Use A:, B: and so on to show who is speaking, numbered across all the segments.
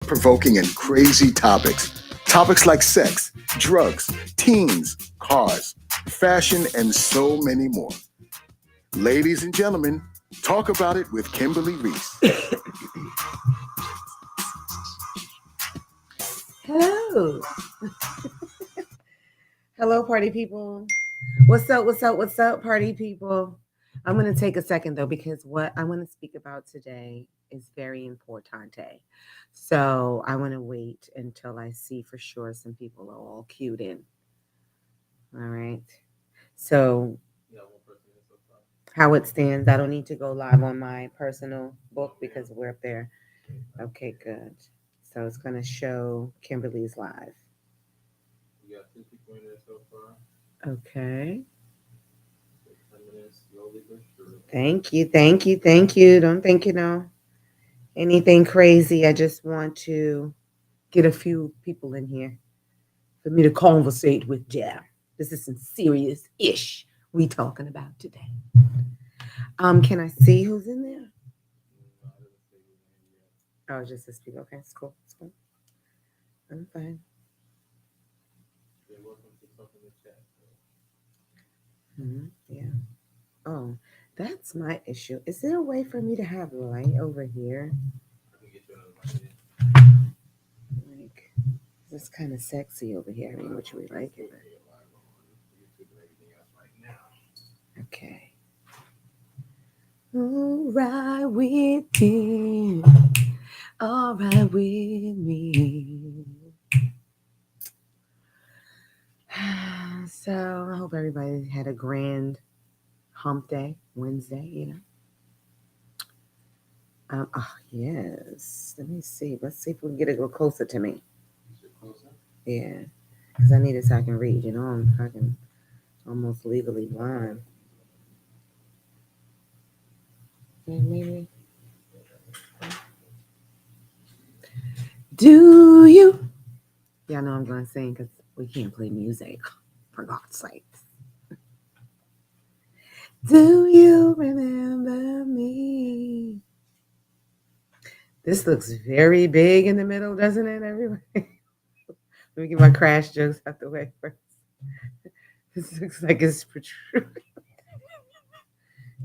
A: thought-provoking and crazy topics. Topics like sex, drugs, teens, cars, fashion, and so many more. Ladies and gentlemen, talk about it with Kimberly Riese.
B: Hello. Hello, party people. What's up? What's up? What's up, party people? I'm going to take a second though, because what I want to speak about today is very important. So I want to wait until I see for sure some people are all queued in. All right. So how it stands, I don't need to go live on my personal book because we're up there. Okay, good. So it's going to show Kimberly's live. Okay. Thank you, thank you, thank you. Don't think anything crazy. I just want to get a few people in here for me to conversate with Jeff. This is some serious ish we talking about today. Can I see who's in there? Oh, just this people. Okay, it's cool. It's cool. I'm fine. Yeah. Oh, that's my issue. Is there a way for me to have light over here? Like, it's kind of sexy over here. I mean, which we like it. Okay. All right with me. All right with me. So I hope everybody had a grand hump day, Wednesday, Oh, yes. Let me see. Let's see if we can get it a little closer to me. Yeah. Because I need it so I can read. I'm fucking almost legally blind. Maybe. Do you? Yeah, I know I'm going to sing because we can't play music. For God's sake. Do you remember me? This looks very big in the middle, doesn't it, everybody? Let me get my crash jokes out the way first. This looks like it's protruding.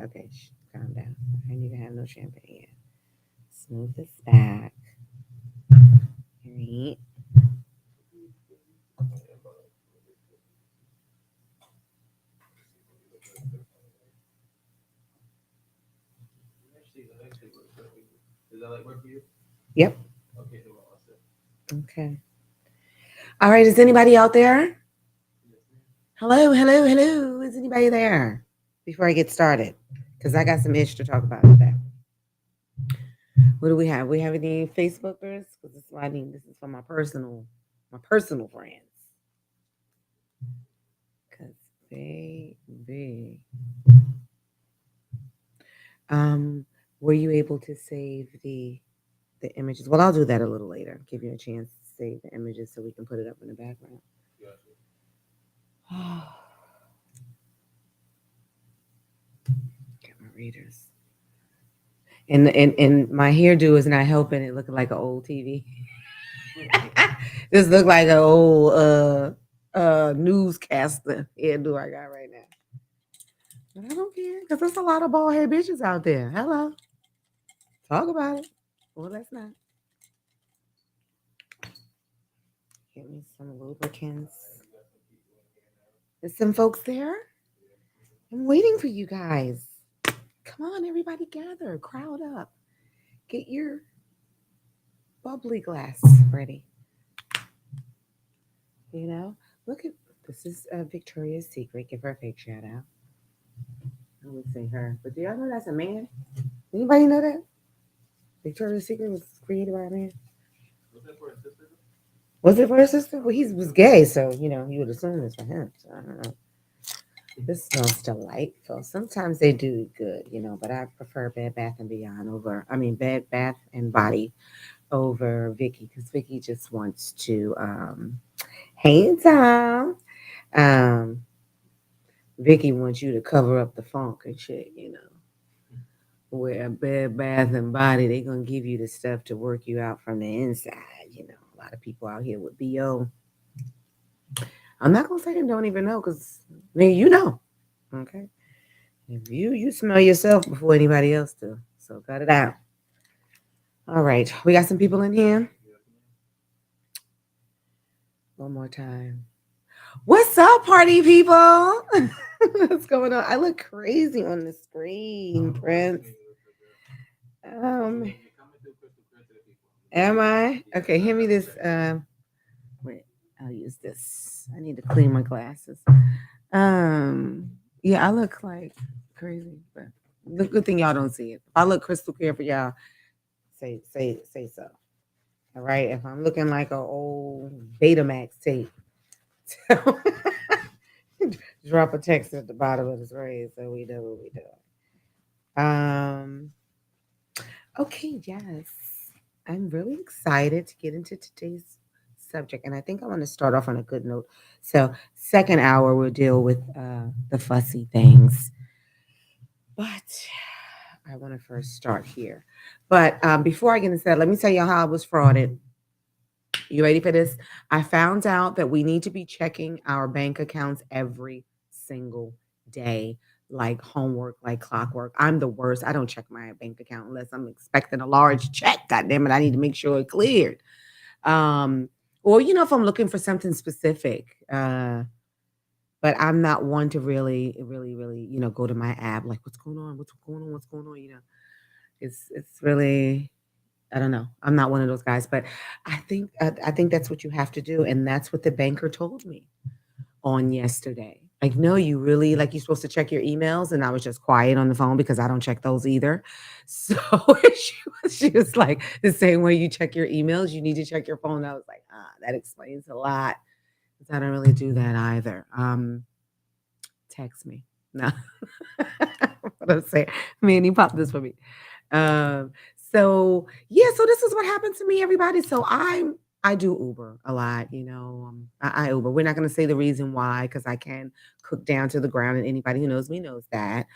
B: Okay, calm down. I need to have no champagne yet. Smooth this back. Right. Yep. Okay. All right. Is anybody out there? Hello, hello, hello. Is anybody there? Before I get started, because I got some ish to talk about today. What do we have? We have any Facebookers? Because this is why I need. This is for my personal friends. Because baby, were you able to save the images? Well, I'll do that a little later. Give you a chance to save the images so we can put it up in the background. Get my readers. And my hairdo is not helping it looking like an old TV. This look like an old newscaster hairdo I got right now. But I don't care because there's a lot of bald head bitches out there. Hello. Talk about it. Well, let's not. Get me some lubricants. There's some folks there. I'm waiting for you guys. Come on, everybody gather. Crowd up. Get your bubbly glass ready. Look at this is Victoria's Secret. Give her a fake shout out. I would say her. But do y'all know that's a man? Anybody know that? Victoria's Secret was created by a man. Was it for his sister? Well, he was gay, so you would assume it's for him. So I don't know. This smells delightful. Sometimes they do good, but I prefer Bed Bath and Beyond over. I mean, Bed Bath and Body over Vicky because Vicky just wants to. Hey, Tom. Vicky wants you to cover up the funk and shit, where Bed Bath and Body, they gonna give you the stuff to work you out from the inside. You know, a lot of people out here with BO. I'm not gonna say I don't even know, because I mean, you know, okay. If you smell yourself before anybody else do, so cut it out. All right, we got some people in here. One more time. What's up, party people? What's going on? I look crazy on the screen, Prince. Um, am I? Okay, hand me this. Wait, I'll use this. I need to clean my glasses. Yeah, I look like crazy, but the good thing y'all don't see it. If I look crystal clear for y'all, say so. All right. If I'm looking like an old Betamax tape, drop a text at the bottom of the screen so we know what we do. Okay, yes. I'm really excited to get into today's subject, and I think I want to start off on a good note. So, second hour we'll deal with the fussy things, but I want to first start here. But before I get into that, let me tell you how I was frauded. You ready for this? I found out that we need to be checking our bank accounts every single day, like homework, like clockwork. I'm the worst. I don't check my bank account unless I'm expecting a large check. God damn it, I need to make sure it cleared. Um, or if I'm looking for something specific. But I'm not one to really, go to my app like, what's going on? What's going on? What's going on? It's really, I don't know. I'm not one of those guys, but I think that's what you have to do, and that's what the banker told me on yesterday. Like, no, you really like you're supposed to check your emails, and I was just quiet on the phone because I don't check those either. So she was like, the same way you check your emails, you need to check your phone. I was like, that explains a lot, because I don't really do that either. Text me. No. What I'm saying. Manny, pop this for me. Um, so yeah, so this is what happened to me, everybody. So I do Uber a lot, I Uber. We're not gonna say the reason why, because I can cook down to the ground, and anybody who knows me knows that.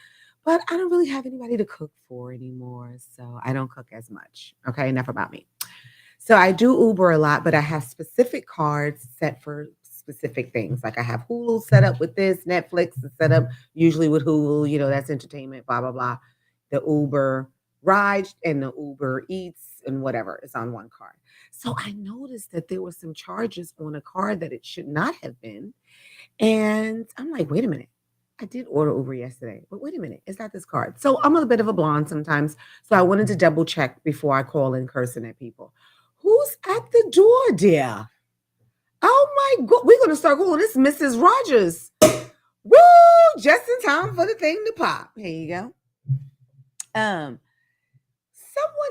B: But I don't really have anybody to cook for anymore. So I don't cook as much. Okay, enough about me. So I do Uber a lot, but I have specific cards set for specific things. Like I have Hulu set up with this, Netflix is set up usually with Hulu, that's entertainment, blah, blah, blah. The Uber ride and the Uber Eats and whatever is on one card. So I noticed that there were some charges on a card that it should not have been. And I'm like, wait a minute. I did order Uber yesterday, but wait a minute, is that this card? So I'm a bit of a blonde sometimes. So I wanted to double check before I call in cursing at people. Who's at the door, dear? Oh my God, we're gonna start calling this Mrs. Rogers. Woo! Just in time for the thing to pop. Here you go. Someone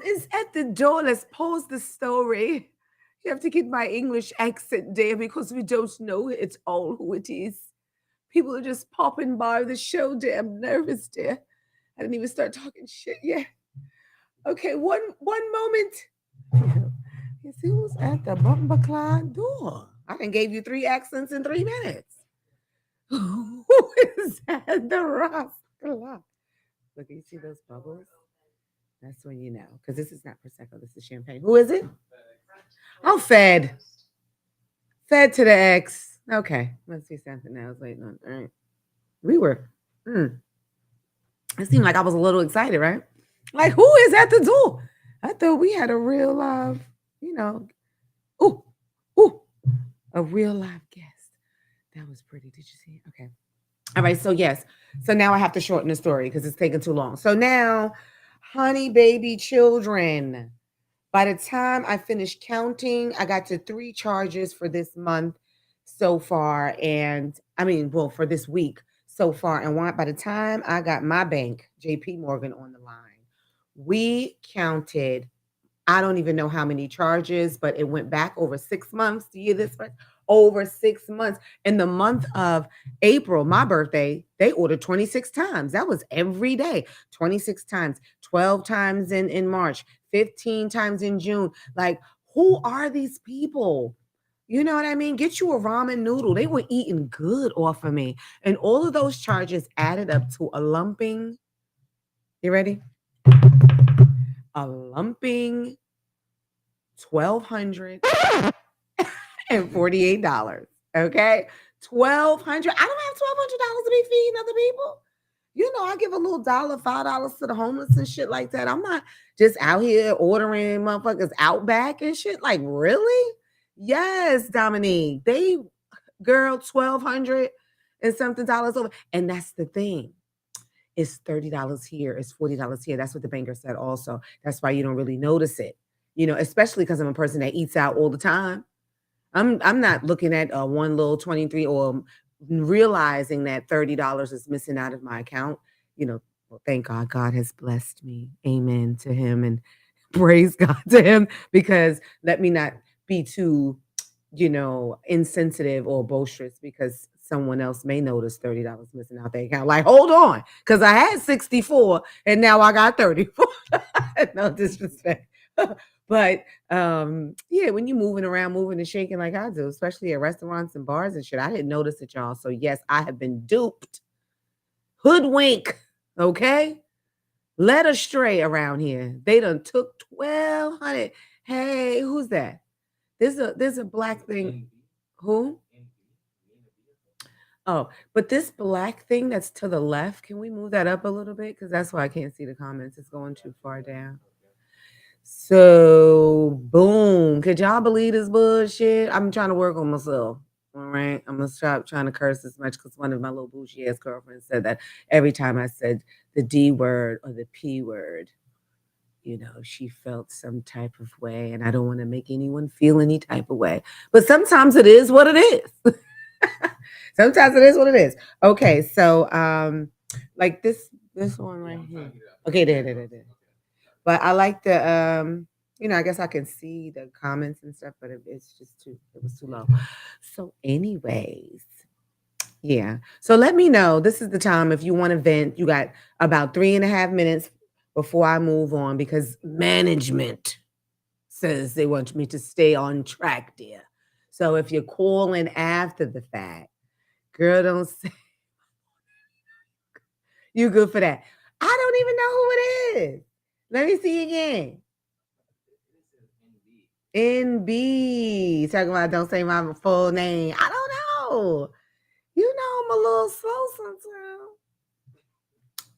B: is at the door. Let's pause the story. You have to get my English accent there because we don't know it's all who it is. People are just popping by the show, dear. I'm nervous, dear. I didn't even start talking shit yet. Okay, one moment. You see who's at the bumper clock door? I can gave you 3 accents in 3 minutes. Who is at the rock clock? Look, you see those bubbles? That's when you know, because this is not Prosecco, this is champagne. Who is it? Oh, Fed. Fed to the X. Okay, must be something else. Wait, no, all right. We were, it seemed like I was a little excited, right? Like, who is at the door? I thought we had a real live, ooh, ooh, a real live guest. That was pretty. Did you see it? Okay. All right. So, yes. So now I have to shorten the story because it's taking too long. So now, honey, baby, children. By the time I finished counting, I got to 3 charges for this month so far. And I mean, well, for this week so far. And by the time I got my bank, JP Morgan, on the line, we counted, I don't even know how many charges, but it went back over 6 months. Do you hear this? Over 6 months. In the month of April, my birthday, they ordered 26 times. That was every day, 26 times, 12 times in March, 15 times in June. Like, who are these people? You know what I mean? Get you a ramen noodle. They were eating good off of me. And all of those charges added up to a lumping. You ready? A lumping $1,248. Okay, 1,200. I don't have $1,200 to be feeding other people. You know, I give a little dollar, $5 to the homeless and shit like that. I'm not just out here ordering motherfuckers out back and shit. Like, really? Yes, Dominique. They girl, 1,200 and something dollars over. And that's the thing. It's $30 here, it's $40 here. That's what the banker said also. That's why you don't really notice it. You know, especially because I'm a person that eats out all the time. I'm not looking at one little 23 or realizing that $30 is missing out of my account. You know, well, thank God, God has blessed me. Amen to him and praise God to him, because let me not be too, you know, insensitive or boisterous, because someone else may notice $30 missing out their account. Like, hold on, because I had 64 and now I got 34. No disrespect. But yeah, when you're moving around, moving and shaking like I do, especially at restaurants and bars and shit, I didn't notice it, y'all. So yes, I have been duped, hoodwink, okay, led astray around here. They done took 1,200. Hey, who's that? There's a black thing. Who? Oh, but this black thing that's to the left, can we move that up a little bit? Because that's why I can't see the comments. It's going too far down. So, boom. Could y'all believe this bullshit? I'm trying to work on myself. All right. I'm going to stop trying to curse as much, because one of my little bougie ass girlfriends said that every time I said the D word or the P word, you know, she felt some type of way. And I don't want to make anyone feel any type of way. But sometimes it is what it is. Sometimes it is what it is. Okay. So, like this one right here. Okay, there. But I like the you know, I guess I can see the comments and stuff, but it's just it was too low. So, anyways, yeah. So let me know. This is the time if you want to vent. You got about 3.5 minutes before I move on, because management says they want me to stay on track, dear. So if you're calling after the fact, girl, don't say you good for that. I don't even know who it is. Let me see again. NB. Talking about don't say my full name. I don't know. You know I'm a little slow sometimes.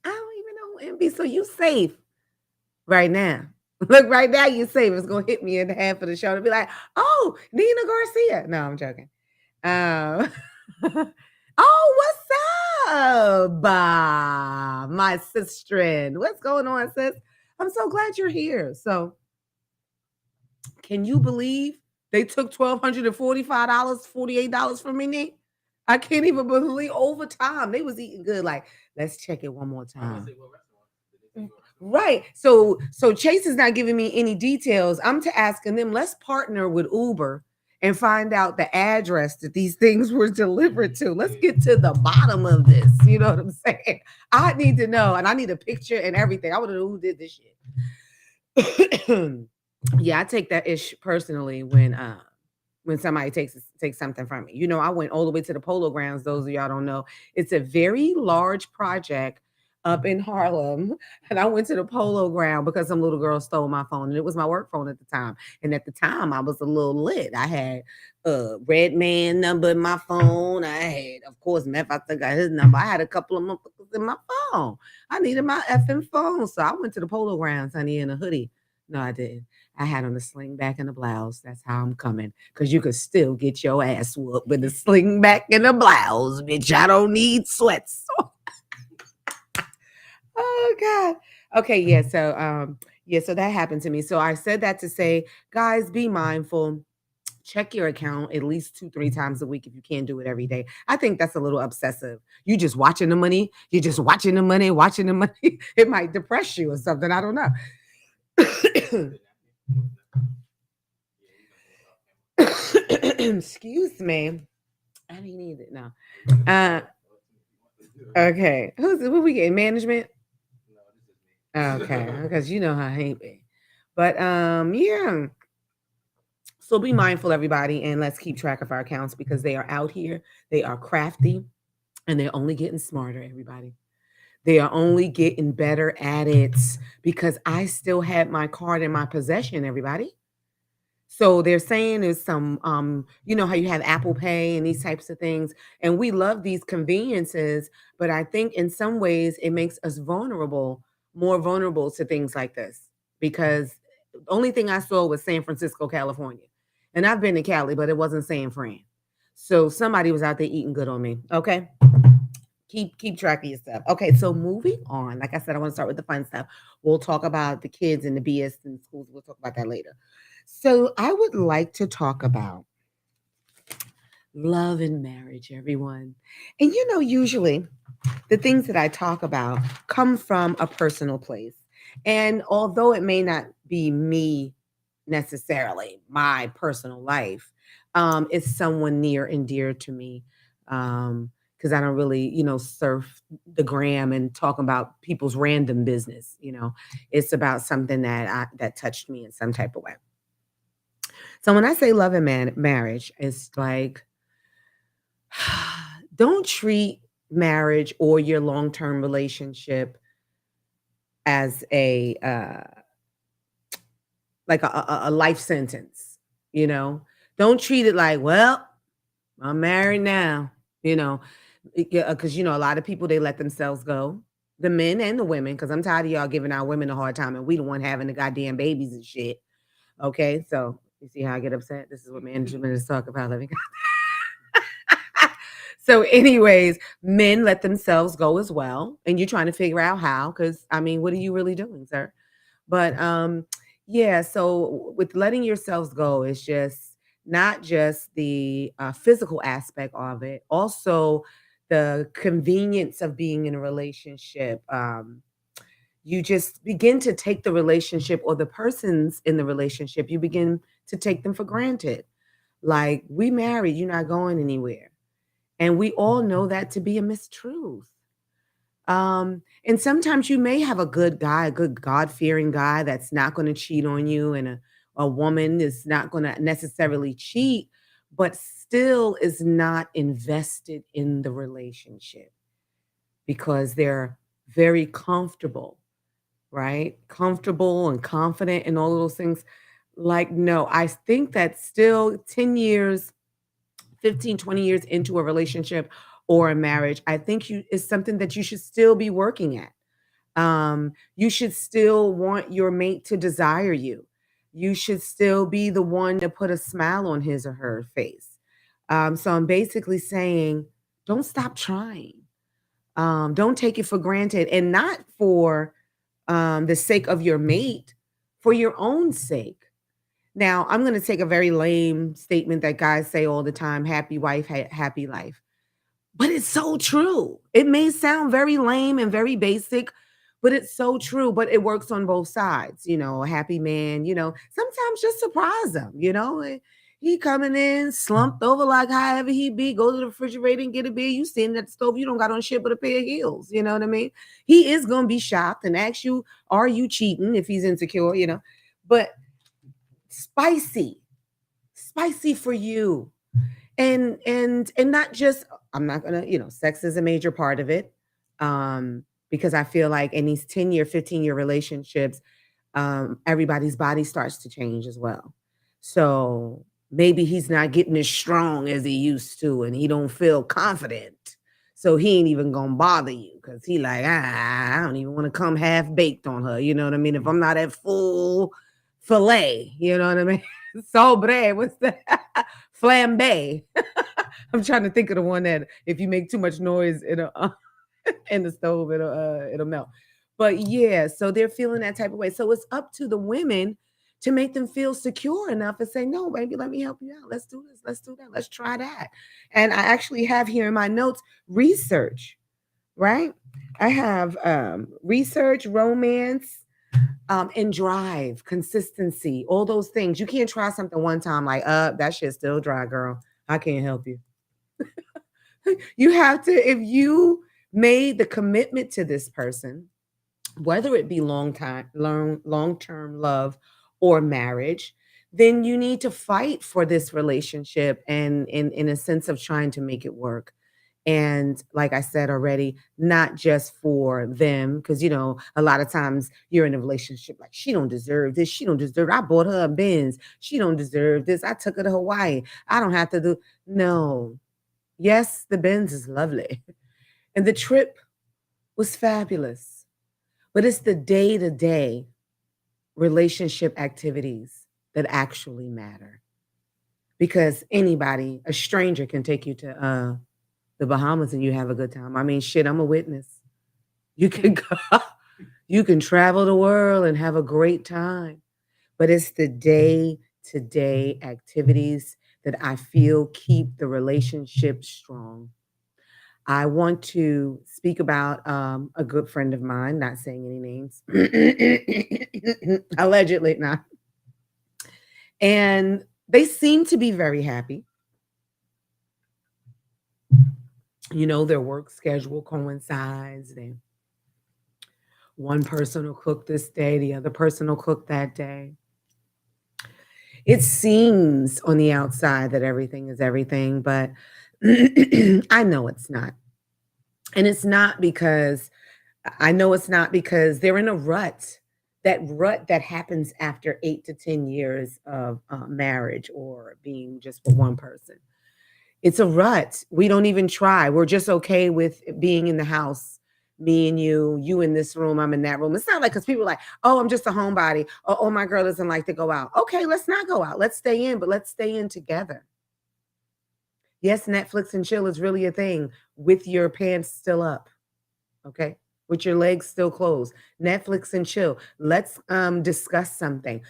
B: I don't even know who NB. So you safe right now. Look, right now you safe. It's gonna hit me in the half of the show to be like, oh, Nina Garcia. No, I'm joking. Oh, what's up, my sister? What's going on, sis? I'm so glad you're here. So, can you believe they took $1,245, $48 from me? I can't even believe over time. They was eating good. Like, let's check it one more time. Right. So Chase is not giving me any details. I'm to asking them, let's partner with Uber and find out the address that these things were delivered to. Let's get to the bottom of this. You know what I'm saying? I need to know, and I need a picture and everything. I want to know who did this shit. Yeah, I take that ish personally when somebody takes something from me. You know, I went all the way to the Polo Grounds. Those of y'all don't know, it's a very large project up in Harlem, and I went to the Polo Ground because some little girl stole my phone, and it was my work phone at the time. And at the time, I was a little lit. I had a Red Man number in my phone. I had, of course, Meth. I think I got his number. I had a couple of motherfuckers in my phone. I needed my effing phone, so I went to the Polo Grounds, honey, in a hoodie. No, I didn't. I had on a sling back and a blouse. That's how I'm coming. Because you could still get your ass whooped with a sling back and a blouse, bitch. I don't need sweats. Oh God. Okay, yeah. So that happened to me. So I said that to say, guys, be mindful. Check your account at least 2-3 times a week if you can't do it every day. I think that's a little obsessive. You just watching the money. You're just watching the money, watching the money. It might depress you or something. I don't know. Excuse me. I didn't need it now. Okay. Who we getting? Management? Okay. Because you know how I hate me. But yeah. So be mindful, everybody, and let's keep track of our accounts because they are out here. They are crafty and they're only getting smarter, everybody. They are only getting better at it because I still had my card in my possession, everybody. So they're saying there's some, you know how you have Apple Pay and these types of things, and we love these conveniences, but I think in some ways it makes us vulnerable, more vulnerable to things like this. Because the only thing I saw was San Francisco, California, and I've been to Cali, but it wasn't San Fran. So somebody was out there eating good on me. Okay, keep track of yourself. Okay, so moving on. Like I said, I want to start with the fun stuff. We'll talk about the kids and the BS in schools. We'll talk about that later. So I would like to talk about love and marriage, everyone. And usually the things that I talk about come from a personal place. And although it may not be me necessarily, my personal life, it's someone near and dear to me. Because I don't really, surf the gram and talk about people's random business. It's about something that touched me in some type of way. So when I say love and marriage, it's like don't treat marriage or your long-term relationship as a like a life sentence, you know. Don't treat it like, well, I'm married now, you know, because a lot of people they let themselves go, the men and the women, because I'm tired of y'all giving our women a hard time, and we the one having the goddamn babies and shit. Okay, so you see how I get upset? This is what management is talking about. Let me So, anyways, men let themselves go as well, and you're trying to figure out how, because I mean, what are you really doing, sir? But yeah. So with letting yourselves go, it's just not just the physical aspect of it, also the convenience of being in a relationship. You just begin to take the relationship or the persons in the relationship. You begin to take them for granted. Like we married, you're not going anywhere. And we all know that to be a mistruth. And sometimes you may have a good guy, a good God fearing guy that's not going to cheat on you, and a woman is not going to necessarily cheat, but still is not invested in the relationship because they're very comfortable, right? Comfortable and confident and all of those things. Like, no, I think that still 10 years 15, 20 years into a relationship or a marriage, I think you is something that you should still be working at. You should still want your mate to desire you. You should still be the one to put a smile on his or her face. So I'm basically saying, don't stop trying. Don't take it for granted, and not for the sake of your mate, for your own sake. Now, I'm going to take a very lame statement that guys say all the time, happy wife, happy life. But it's so true. It may sound very lame and very basic, but it's so true. But it works on both sides. A happy man, sometimes just surprise him, He coming in, slumped over like however he be, go to the refrigerator and get a beer. You sitting at the stove, you don't got on shit but a pair of heels. You know what I mean? He is going to be shocked and ask you, are you cheating if he's insecure. But spicy, spicy for you. And not just, I'm not gonna, sex is a major part of it. Because I feel like in these 10-year, 15-year relationships, everybody's body starts to change as well. So maybe he's not getting as strong as he used to, and he don't feel confident. So he ain't even gonna bother you because he like, I don't even want to come half baked on her. You know what I mean? If I'm not at full fillet, you know what I mean? Sobre, what's that? Flambe. I'm trying to think of the one that if you make too much noise, it'll in the stove, it'll melt. But yeah, so they're feeling that type of way. So it's up to the women to make them feel secure enough and say, no, baby, let me help you out. Let's do this. Let's do that. Let's try that. And I actually have here in my notes research, right? I have research, romance, and drive, consistency, all those things. You can't try something one time like, that shit's still dry, girl. I can't help you. You have to, if you made the commitment to this person, whether it be long-term love or marriage, then you need to fight for this relationship and in a sense of trying to make it work. And like I said already, not just for them, because a lot of times you're in a relationship like she don't deserve this, she don't deserve. I bought her a Benz, she don't deserve this. I took her to Hawaii. I don't have to do. No, yes, the Benz is lovely, and the trip was fabulous, but it's the day to day relationship activities that actually matter. Because anybody, a stranger, can take you to the Bahamas and you have a good time. I mean, shit, I'm a witness. You can go, you can travel the world and have a great time. But it's the day to day activities that I feel keep the relationship strong. I want to speak about a good friend of mine, not saying any names, allegedly not. And they seem to be very happy. Their work schedule coincides. One person will cook this day, the other person will cook that day. It seems on the outside that everything is everything, but I know it's not. And it's not because I know it's not because they're in a rut. That rut that happens after 8 to 10 years of marriage or being just with one person. It's a rut. We don't even try. We're just okay with being in the house. Me and you in this room, I'm in that room. It's not like because people are like, oh, I'm just a homebody. Oh, my girl doesn't like to go out. Okay, let's not go out. Let's stay in, but let's stay in together. Yes, Netflix and chill is really a thing with your pants still up. Okay. With your legs still closed. Netflix and chill. Let's discuss something.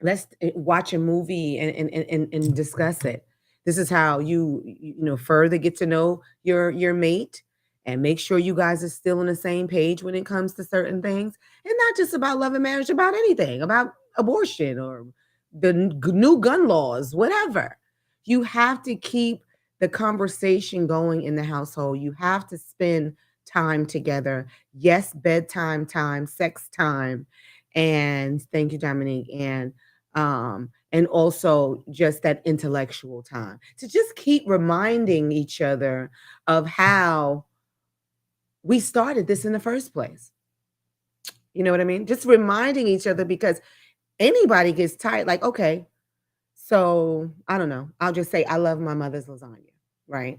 B: Let's watch a movie and discuss it. This is how you further get to know your mate and make sure you guys are still on the same page when it comes to certain things. And not just about love and marriage, about anything, about abortion or the new gun laws, whatever. You have to keep the conversation going in the household. You have to spend time together. Yes, bedtime time, sex time, and thank you, Dominique, and also just that intellectual time to just keep reminding each other of how we started this in the first place. You know what I mean? Just reminding each other because anybody gets tired. Like, okay, so I don't know. I'll just say I love my mother's lasagna, right?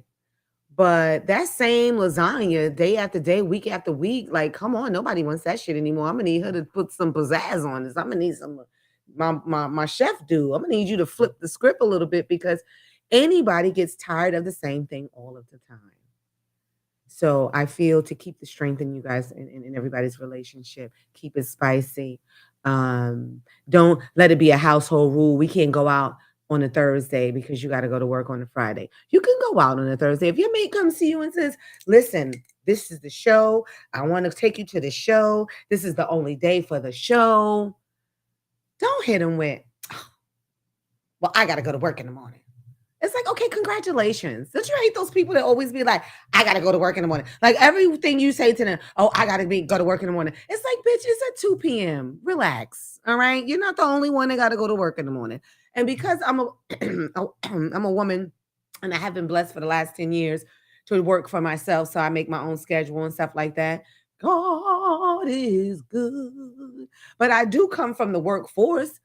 B: But that same lasagna, day after day, week after week, like, come on, nobody wants that shit anymore. I'm gonna need her to put some pizzazz on this. I'm gonna need some my chef do. I'm gonna need you to flip the script a little bit because anybody gets tired of the same thing all of the time. So I feel to keep the strength in you guys in everybody's relationship, keep it spicy. Don't let it be a household rule. We can't go out on a Thursday because you got to go to work on a Friday. You can go out on a Thursday. If your mate comes to you and says, listen, this is the show. I want to take you to the show. This is the only day for the show. Don't hit him with, well, I got to go to work in the morning. It's like, okay, congratulations. Don't you hate those people that always be like, I gotta go to work in the morning? Like everything you say to them, oh, I gotta go to work in the morning. It's like, bitch, it's at 2 p.m. Relax. All right. You're not the only one that gotta go to work in the morning. And because I'm a I'm a woman and I have been blessed for the last 10 years to work for myself. So I make my own schedule and stuff like that. God is good. But I do come from the workforce.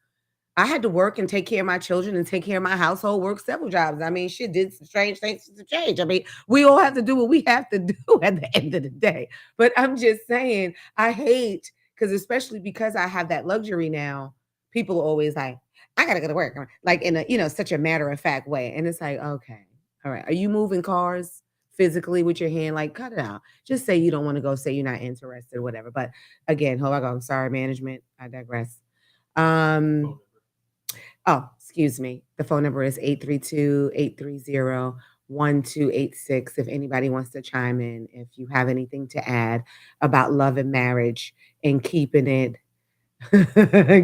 B: I had to work and take care of my children and take care of my household, work several jobs. I mean, shit did some strange things to change. I mean, we all have to do what we have to do at the end of the day. But I'm just saying, I hate because especially because I have that luxury now, people are always like, I gotta go to work. Like in a, such a matter of fact way. And it's like, okay, all right. Are you moving cars physically with your hand? Like, cut it out. Just say you don't want to go, say you're not interested, or whatever. But again, hold on, I'm sorry, management. I digress. Um Oh, excuse me. The phone number is 832-830-1286. If anybody wants to chime in, if you have anything to add about love and marriage and keeping it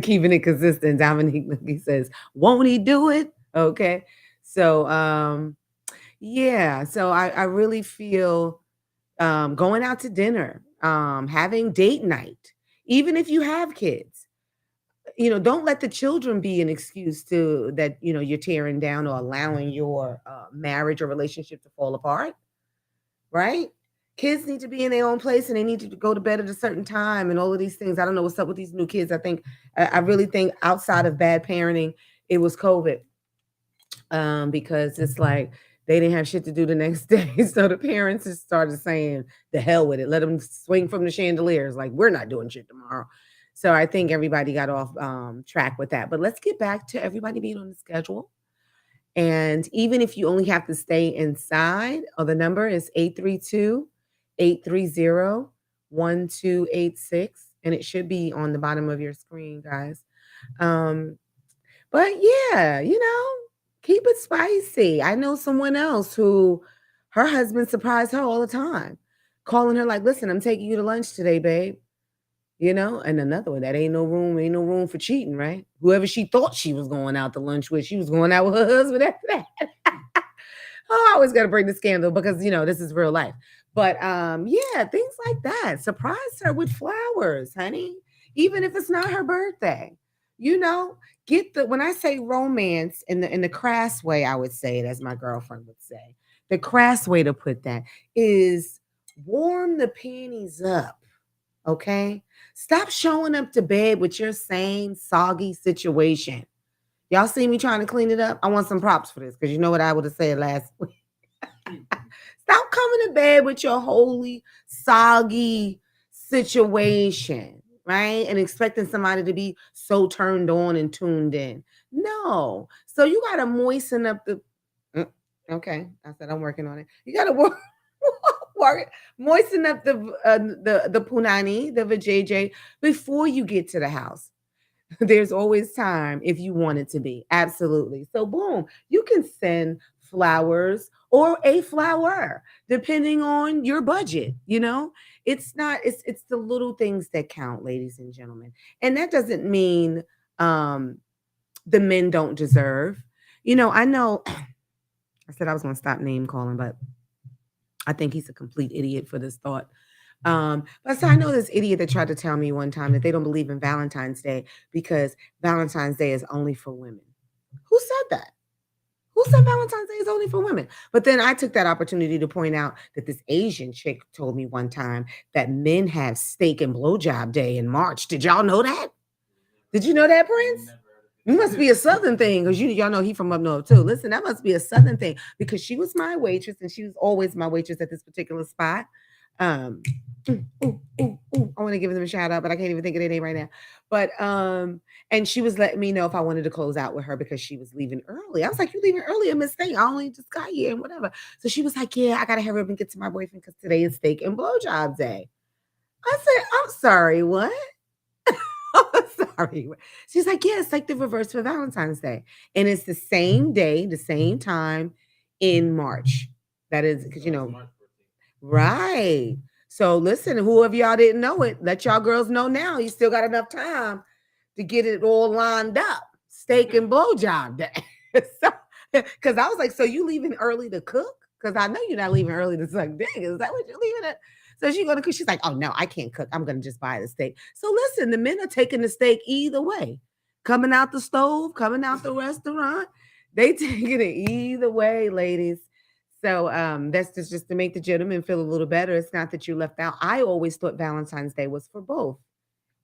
B: keeping it consistent. Dominique he says, won't he do it? Okay. So yeah, so I really feel going out to dinner, having date night, even if you have kids don't let the children be an excuse to that, you're tearing down or allowing your marriage or relationship to fall apart, right? Kids need to be in their own place and they need to go to bed at a certain time and all of these things. I don't know what's up with these new kids. I really think outside of bad parenting, it was COVID, because it's like they didn't have shit to do the next day. So the parents just started saying, the hell with it. Let them swing from the chandeliers. Like, we're not doing shit tomorrow. So I think everybody got off track with that. But let's get back to everybody being on the schedule. And even if you only have to stay inside, the number is 832-830-1286. And it should be on the bottom of your screen, guys. Um, but yeah, keep it spicy. I know someone else who her husband surprised her all the time, calling her like, listen, I'm taking you to lunch today, babe. And another one, that ain't no room for cheating, right? Whoever she thought she was going out to lunch with, she was going out with her husband after that. Oh, I always got to bring the scandal because, this is real life. But yeah, things like that. Surprise her with flowers, honey. Even if it's not her birthday. When I say romance in the crass way, I would say it as my girlfriend would say. The crass way to put that is warm the panties up. Okay? Stop showing up to bed with your same soggy situation. Y'all see me trying to clean it up? I want some props for this because you know what I would have said last week. Stop coming to bed with your holy, soggy situation, right? And expecting somebody to be so turned on and tuned in. No. So you got to moisten up the. Okay. I said I'm working on it. You got to moisten up the punani, the vajayjay before you get to the house. There's always time if you want it to be. Absolutely. So boom, you can send flowers or a flower depending on your budget. It's the little things that count, ladies and gentlemen. And that doesn't mean the men don't deserve. I know I said I was going to stop name calling, but I think he's a complete idiot for this thought. But so I know this idiot that tried to tell me one time that they don't believe in Valentine's Day because Valentine's Day is only for women. Who said that? Who said Valentine's Day is only for women? But then I took that opportunity to point out that this Asian chick told me one time that men have steak and blowjob day in March. Did y'all know that? Did you know that, Prince? It must be a Southern thing because y'all know he from up north too. Listen, that must be a Southern thing because she was my waitress and she was always my waitress at this particular spot. I want to give them a shout out, but I can't even think of their name right now. But and she was letting me know if I wanted to close out with her because she was leaving early. I was like, "You leaving early? A mistake. I only just got here and whatever." So she was like, "Yeah, I gotta hurry up and get to my boyfriend because today is steak and blowjob day." I said, "I'm sorry, what?" I'm sorry. She's like, "Yeah, it's like the reverse for Valentine's Day, and it's the same day, the same time in March. That is because right. So listen, whoever y'all didn't know it, let y'all girls know now. You still got enough time to get it all lined up. Steak and blowjob day." So, because I was like, "So you leaving early to cook? Because I know you're not leaving early to suck dick. Is that what you're leaving it?" So she gonna cook. She's like, "Oh no, I can't cook. I'm gonna just buy the steak." So listen, the men are taking the steak either way, coming out the stove, coming out the restaurant. They taking it either way, ladies. So that's just to make the gentleman feel a little better. It's not that you left out. I always thought Valentine's Day was for both.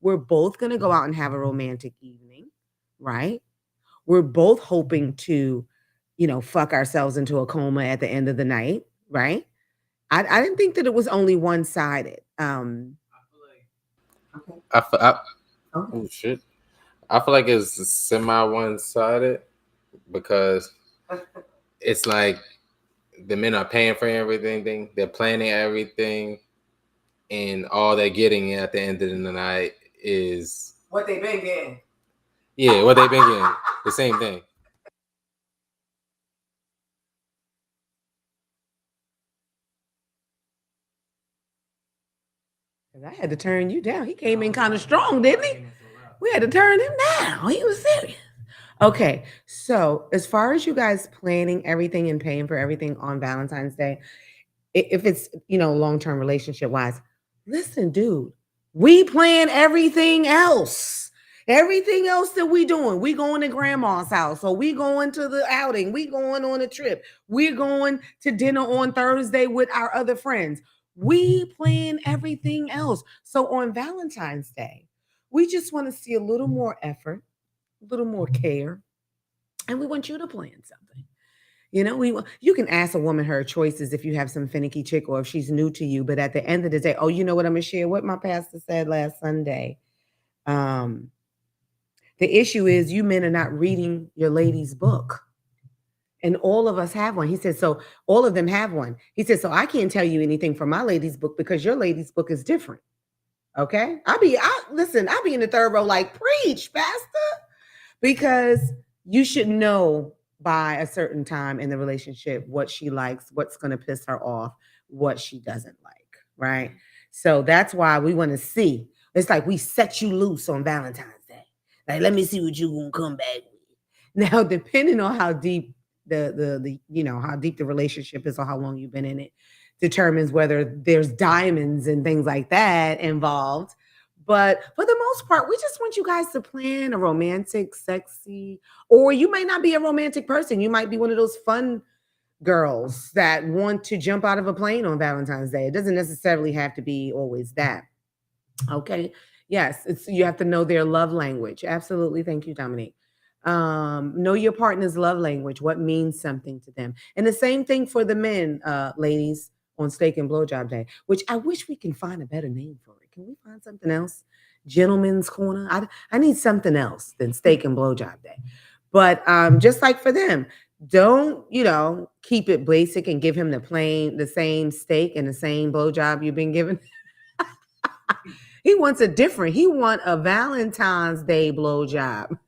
B: We're both going to go out and have a romantic evening, right? We're both hoping to, fuck ourselves into a coma at the end of the night, right? I didn't think that it was only one sided. Okay.
C: Oh shit! I feel like it's semi one sided because it's like the men are paying for everything, they're planning everything, and all they're getting at the end of the night is
B: what they've been getting.
C: Yeah, what they've been getting. The same thing.
B: I had to turn you down. He came in kind of strong, didn't he? We had to turn him down. He was serious. Okay, so as far as you guys planning everything and paying for everything on Valentine's Day, if it's long-term relationship wise, listen, dude, we plan everything else. Everything else that we doing, we going to grandma's house, or we going to the outing, we going on a trip, we're going to dinner on Thursday with our other friends. We plan everything else. So on Valentine's Day, we just want to see a little more effort, a little more care, and we want you to plan something. You can ask a woman her choices if you have some finicky chick or if she's new to you. But at the end of the day, oh, you know what I'm gonna share? What my pastor said last Sunday. Um, the issue is you men are not reading your lady's book. And all of us have one. He said, so all of them have one. He said, so I can't tell you anything from my lady's book because your lady's book is different. Okay. I'll be in the third row like, preach, pastor, because you should know by a certain time in the relationship what she likes, what's going to piss her off, what she doesn't like. Right. So that's why we want to see. It's like we set you loose on Valentine's Day. Like, let me see what you're going to come back with. Now, depending on how deep how deep the relationship is or how long you've been in it determines whether there's diamonds and things like that involved. But for the most part, we just want you guys to plan a romantic, sexy, or you might not be a romantic person. You might be one of those fun girls that want to jump out of a plane on Valentine's Day. It doesn't necessarily have to be always that. Okay. Yes, you have to know their love language. Absolutely. Thank you, Dominique. Know your partner's love language, what means something to them. And the same thing for the men, ladies, on Steak and Blowjob Day, which I wish we can find a better name for it. Can we find something else? Gentlemen's Corner. I need something else than Steak and Blowjob Day. But just like for them, don't, keep it basic and give him the same steak and the same blowjob you've been given. He wants a Valentine's Day blowjob.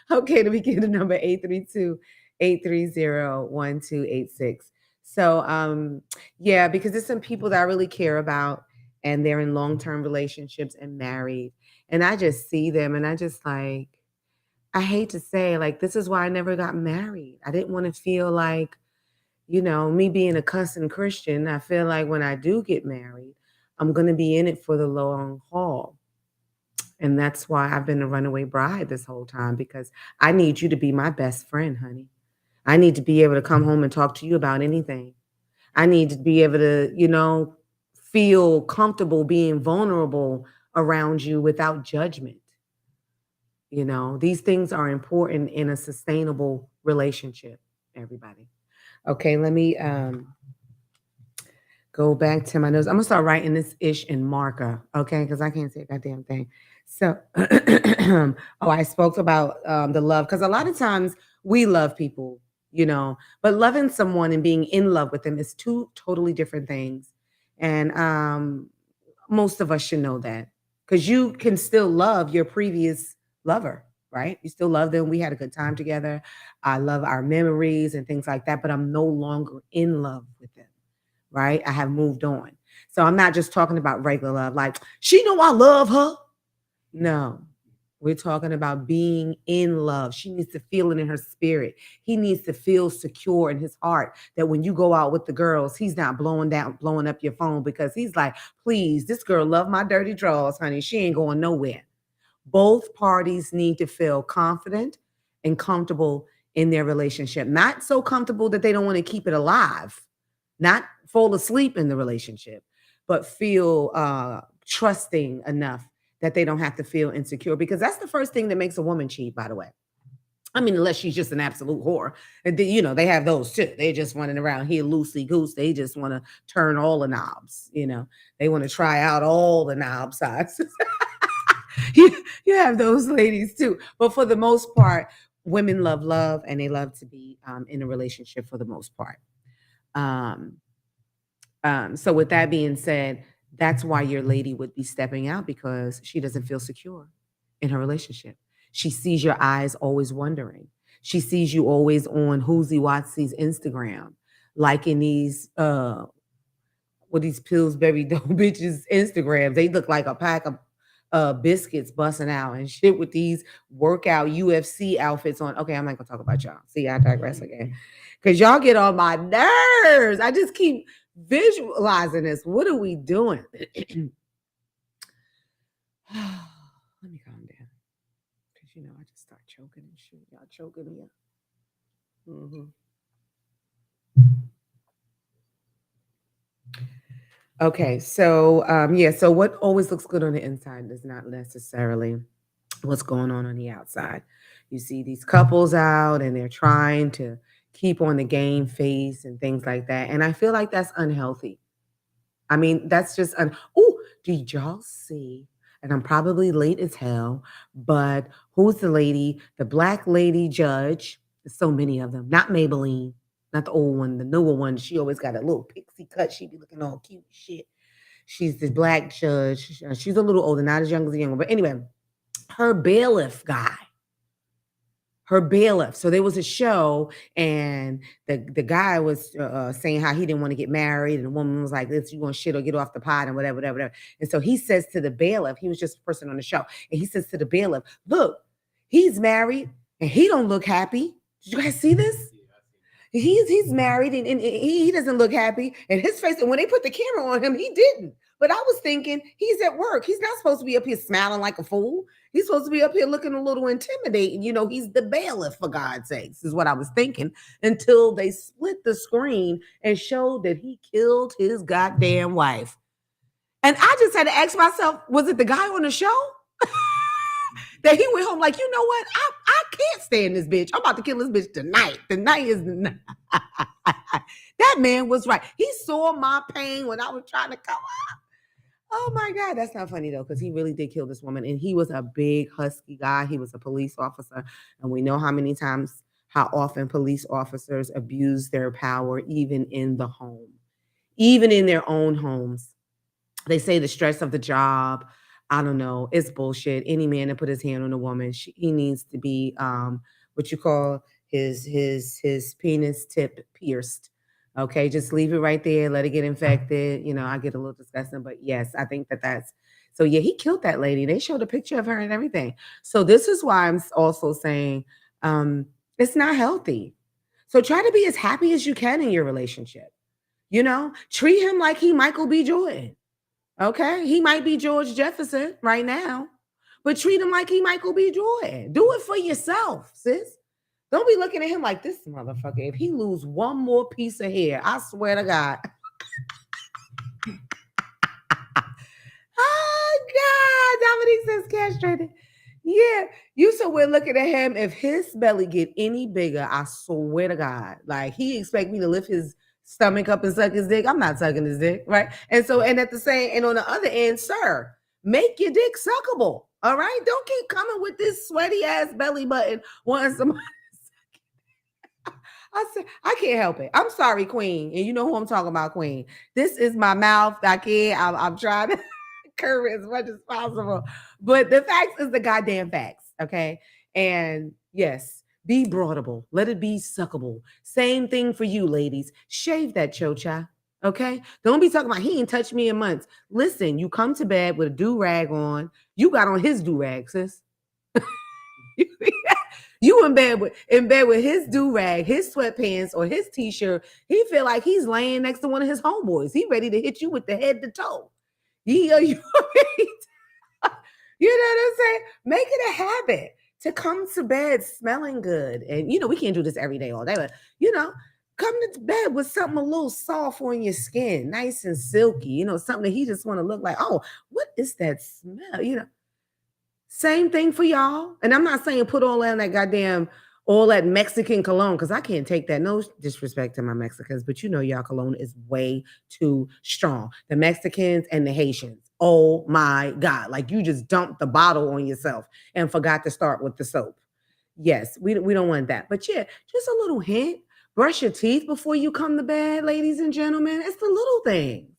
B: Okay, to begin the number 832-830-1286. So yeah, because there's some people that I really care about and they're in long-term relationships and married. And I just see them and I just like, I hate to say, like, this is why I never got married. I didn't want to feel like, me being a cussing Christian, I feel like when I do get married, I'm going to be in it for the long haul. And that's why I've been a runaway bride this whole time, because I need you to be my best friend, honey. I need to be able to come home and talk to you about anything. I need to be able to, feel comfortable being vulnerable around you without judgment. These things are important in a sustainable relationship, everybody. Okay, let me go back to my notes. I'm gonna start writing this ish in marker, okay? Because I can't say a goddamn thing. So, I spoke about the love, because a lot of times we love people, but loving someone and being in love with them is two totally different things. And most of us should know that, because you can still love your previous lover, right? You still love them. We had a good time together. I love our memories and things like that, but I'm no longer in love with them. Right? I have moved on. So I'm not just talking about regular love, like, she know I love her. No, we're talking about being in love. She needs to feel it in her spirit. He needs to feel secure in his heart that when you go out with the girls, he's not blowing up your phone because he's like, please, this girl love my dirty drawers, honey. She ain't going nowhere. Both parties need to feel confident and comfortable in their relationship. Not so comfortable that they don't want to keep it alive. Not fall asleep in the relationship, but feel trusting enough that they don't have to feel insecure, because that's the first thing that makes a woman cheat, by the way. I mean, unless she's just an absolute whore. And then, they have those too. They're just running around here loosey goose. They just want to turn all the knobs, They want to try out all the knob sizes. you have those ladies too. But for the most part, women love and they love to be in a relationship for the most part. So with that being said, that's why your lady would be stepping out, because she doesn't feel secure in her relationship. She sees your eyes always wondering. She sees you always on Whoozy Watsy's Instagram, liking these these Pillsbury dope bitches Instagrams. They look like a pack of biscuits busting out and shit with these workout UFC outfits on. Okay, I'm not gonna talk about y'all. See, I digress again. Because y'all get on my nerves. I just keep visualizing this. What are we doing? Let me calm down. choking and shit. Y'all choking me up. Mm-hmm. Okay, so yeah, so what always looks good on the inside is not necessarily what's going on the outside. You see these couples out and they're trying to keep on the game face and things like that. And I feel like that's unhealthy. I mean, that's just oh, did y'all see? And I'm probably late as hell, but who's the lady? The black lady judge. There's so many of them. Not Maybelline, not the old one, the newer one. She always got a little pixie cut. She be looking all cute and shit. She's the black judge. She's a little older, not as young as the young one. But anyway, her bailiff guy, her bailiff. So there was a show, and the guy was saying how he didn't want to get married, and the woman was like, "This you gonna shit or get off the pot and whatever, whatever, whatever." And so he says to the bailiff, he was just a person on the show, and he says to the bailiff, "Look, he's married and he don't look happy. Did you guys see this? He's married and he doesn't look happy, and his face. And when they put the camera on him, he didn't. But I was thinking he's at work. He's not supposed to be up here smiling like a fool. He's supposed to be up here looking a little intimidating. You know, he's the bailiff, for God's sakes, is what I was thinking until they split the screen and showed that he killed his goddamn wife. And I just had to ask myself, was it the guy on the show? That he went home like, you know what? I can't stand this bitch. I'm about to kill this bitch tonight. Tonight is the night. That man was right. He saw my pain when I was trying to come up. Oh my God, that's not funny though, because he really did kill this woman. And he was a big, husky guy. He was a police officer. And we know how often police officers abuse their power, even in the home, even in their own homes. They say the stress of the job, I don't know, it's bullshit. Any man that put his hand on a woman, he needs to be what you call his penis tip pierced. Okay, just leave it right there, let it get infected. You know, I get a little disgusting, but yes, I think that's so. Yeah, he killed that lady. They showed a picture of her and everything. So this is why I'm also saying it's not healthy. So try to be as happy as you can in your relationship. You know, treat him like he Michael B. Jordan. Okay, he might be George Jefferson right now, but treat him like he Michael B. Jordan. Do it for yourself, sis. Don't be looking at him like this motherfucker. If he lose one more piece of hair, I swear to God. Oh God, Dominique says castrated. Yeah, you so we're looking at him. If his belly get any bigger, I swear to God, like he expect me to lift his stomach up and suck his dick. I'm not sucking his dick, right? And so, and at the same, and on the other end, sir, make your dick suckable. All right, don't keep coming with this sweaty ass belly button wanting somebody. I said, I can't help it. I'm sorry, Queen. And you know who I'm talking about, Queen. This is my mouth. I can't. I'm trying to curve it as much as possible. But the facts is the goddamn facts. Okay. And yes, be broadable. Let it be suckable. Same thing for you, ladies. Shave that chocha. Okay. Don't be talking about he ain't touched me in months. Listen, you come to bed with a do-rag on. You got on his do-rag, sis. You in bed with his do-rag, his sweatpants, or his t-shirt. He feel like he's laying next to one of his homeboys. He ready to hit you with the head to toe. You know what I'm saying? Make it a habit to come to bed smelling good. And you know, we can't do this every day, all day, but you know, come to bed with something a little soft on your skin, nice and silky, you know, something that he just want to look like, oh, what is that smell? You know. Same thing for y'all. And I'm not saying put all that Mexican cologne, because I can't take that. No disrespect to my Mexicans, but you know y'all cologne is way too strong. The Mexicans and the Haitians. Oh my God. Like you just dumped the bottle on yourself and forgot to start with the soap. Yes, we don't want that. But yeah, just a little hint. Brush your teeth before you come to bed, ladies and gentlemen. It's the little things.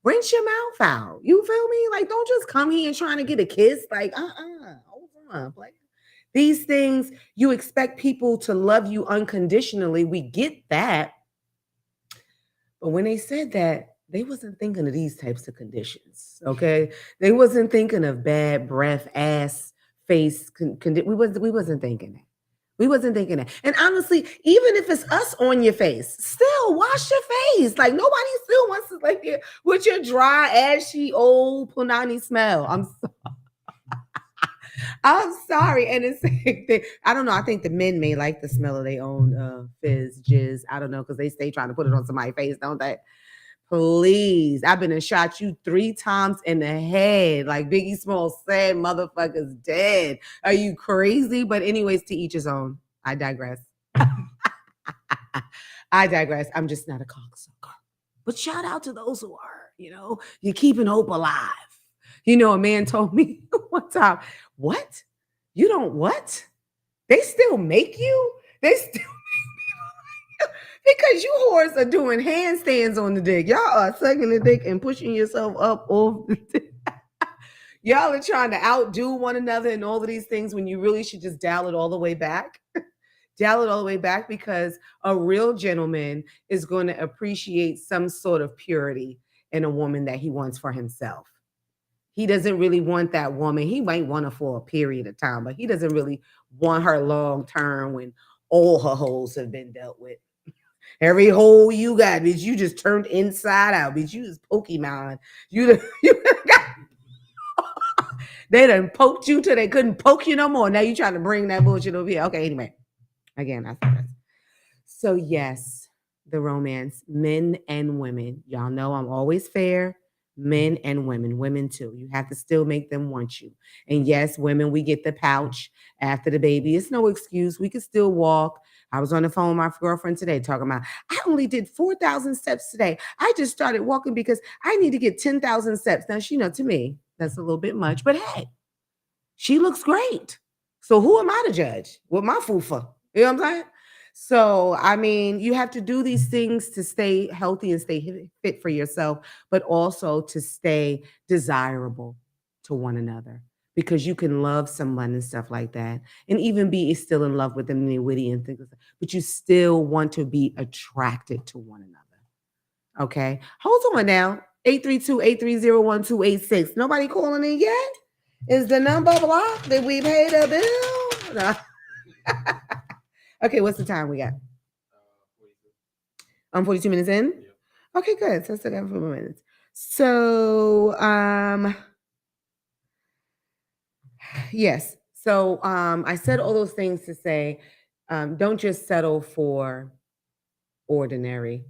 B: Rinse your mouth out. You feel me? Like, don't just come here and trying to get a kiss. Like, hold on. Like, these things, you expect people to love you unconditionally. We get that. But when they said that, they wasn't thinking of these types of conditions, okay? They wasn't thinking of bad breath, ass, face. We wasn't thinking that. We wasn't thinking that. And honestly, even if it's us on your face, still wash your face. Like nobody still wants to like you with your dry, ashy, old punani smell. I'm sorry. I'm sorry. And it's I don't know. I think the men may like the smell of their own fizz, jizz. I don't know, because they stay trying to put it on somebody's face, don't they? Please. I've been and shot you 3 times in the head. Like Biggie Smalls said, motherfuckers dead. Are you crazy? But anyways, to each his own. I digress. I digress. I'm just not a cocksucker. But shout out to those who are, you're keeping hope alive. A man told me one time, what? You don't what? They still make you? They still because you whores are doing handstands on the dick. Y'all are sucking the dick and pushing yourself up off the dick. Y'all are trying to outdo one another and all of these things when you really should just dial it all the way back. Dial it all the way back, because a real gentleman is going to appreciate some sort of purity in a woman that he wants for himself. He doesn't really want that woman. He might want her for a period of time, but he doesn't really want her long term when all her holes have been dealt with. Every hole you got, bitch, you just turned inside out, bitch. You just Pokemon. You got, they done poked you till they couldn't poke you no more. Now you trying to bring that bullshit over here. Okay, anyway. Again, I thought that. So yes, the romance, men and women. Y'all know I'm always fair. Men and women too. You have to still make them want you. And yes, women, we get the pouch after the baby. It's no excuse. We can still walk. I was on the phone with my girlfriend today talking about, I only did 4,000 steps today. I just started walking because I need to get 10,000 steps. Now, to me, that's a little bit much, but hey, she looks great. So who am I to judge with my fufa? You know what I'm saying? So, I mean, you have to do these things to stay healthy and stay fit for yourself, but also to stay desirable to one another, because you can love someone and stuff like that, and even be still in love with them and witty and things, but you still want to be attracted to one another. Okay? Hold on now. 832-830-1286. Nobody calling in yet? Is the number blocked? Did we pay the bill? No. Okay, what's the time we got? 42 minutes in? Yeah. Okay, good. So I still got 4 more minutes. So, yes. So, I said all those things to say, don't just settle for ordinary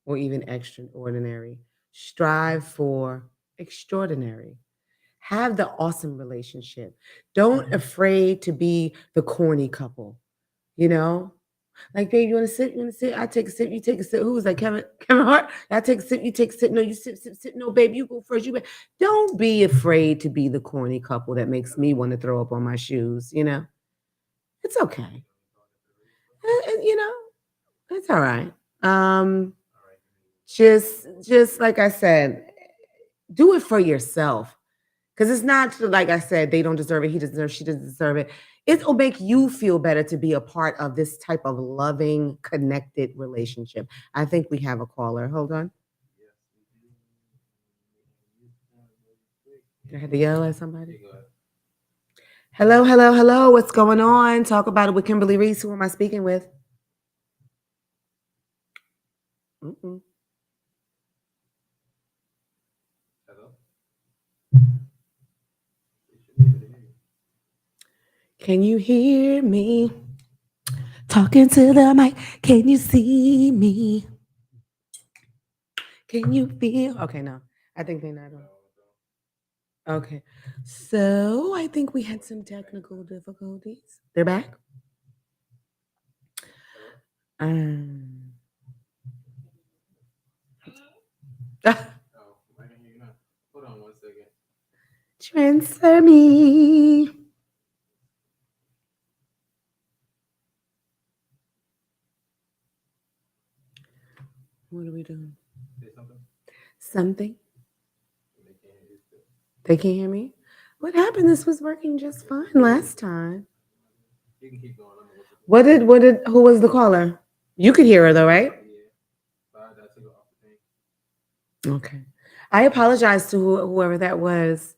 B: or even extraordinary. Strive for extraordinary. Have the awesome relationship. Don't afraid to be the corny couple. Like, babe, you want to sit? You want to sit? I take a sip. You take a sip. Who was that? Kevin Hart. I take a sip. You take a sip. No, you sip, sip, sip. No, babe, you go first. Don't be afraid to be the corny couple that makes me want to throw up on my shoes. It's okay. And, it's all right. Just like I said, do it for yourself. Because it's not like I said, they don't deserve it. He doesn't deserve, she doesn't deserve it. It'll make you feel better to be a part of this type of loving, connected relationship. I think we have a caller. Hold on. I had to yell at somebody. Hello, hello, hello. What's going on? Talk about it with Kimberly Riese. Who am I speaking with? Mm-mm. Can you hear me? Talking to the mic. Can you see me? Can you feel? Okay, no. I think they're not on. Okay. So I think we had some technical difficulties. They're back. Um.
C: Hold on 1 second.
B: Transfer me. What are we doing?
C: Say something.
B: Something. They can't hear me. What happened? This was working just fine last time.
C: You can keep going.
B: Who was the caller? You could hear her though, right?
C: Yeah.
B: Okay. I apologize to whoever that was.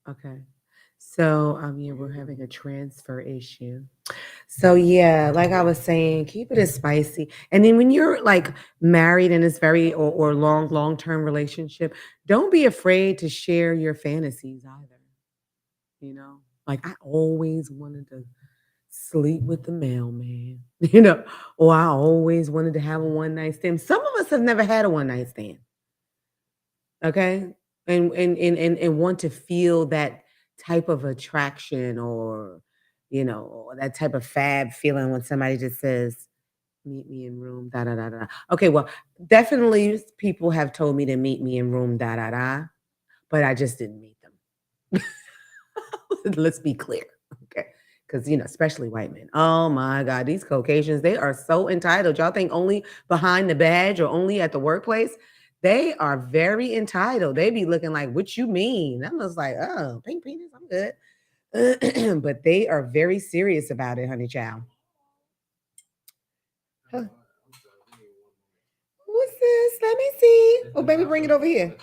B: Okay. So yeah, we're having a transfer issue. So yeah, like I was saying, keep it as spicy. And then when you're like married and it's very or long term relationship, don't be afraid to share your fantasies either. You know, like I always wanted to sleep with the mailman, or I always wanted to have a one night stand. Some of us have never had a one night stand, okay, and want to feel that type of attraction or or that type of fab feeling when somebody just says, "Meet me in room da da da da." Okay, well, definitely people have told me to meet me in room da da da, but I just didn't meet them. Let's be clear. Okay. Because, especially white men. Oh my God, these Caucasians, they are so entitled. Y'all think only behind the badge or only at the workplace? They are very entitled. They be looking like, what you mean? I'm just like, oh, pink penis, I'm good. But they are very serious about it, honey child. Huh. What's this? Let me see. Oh, baby, bring it over here.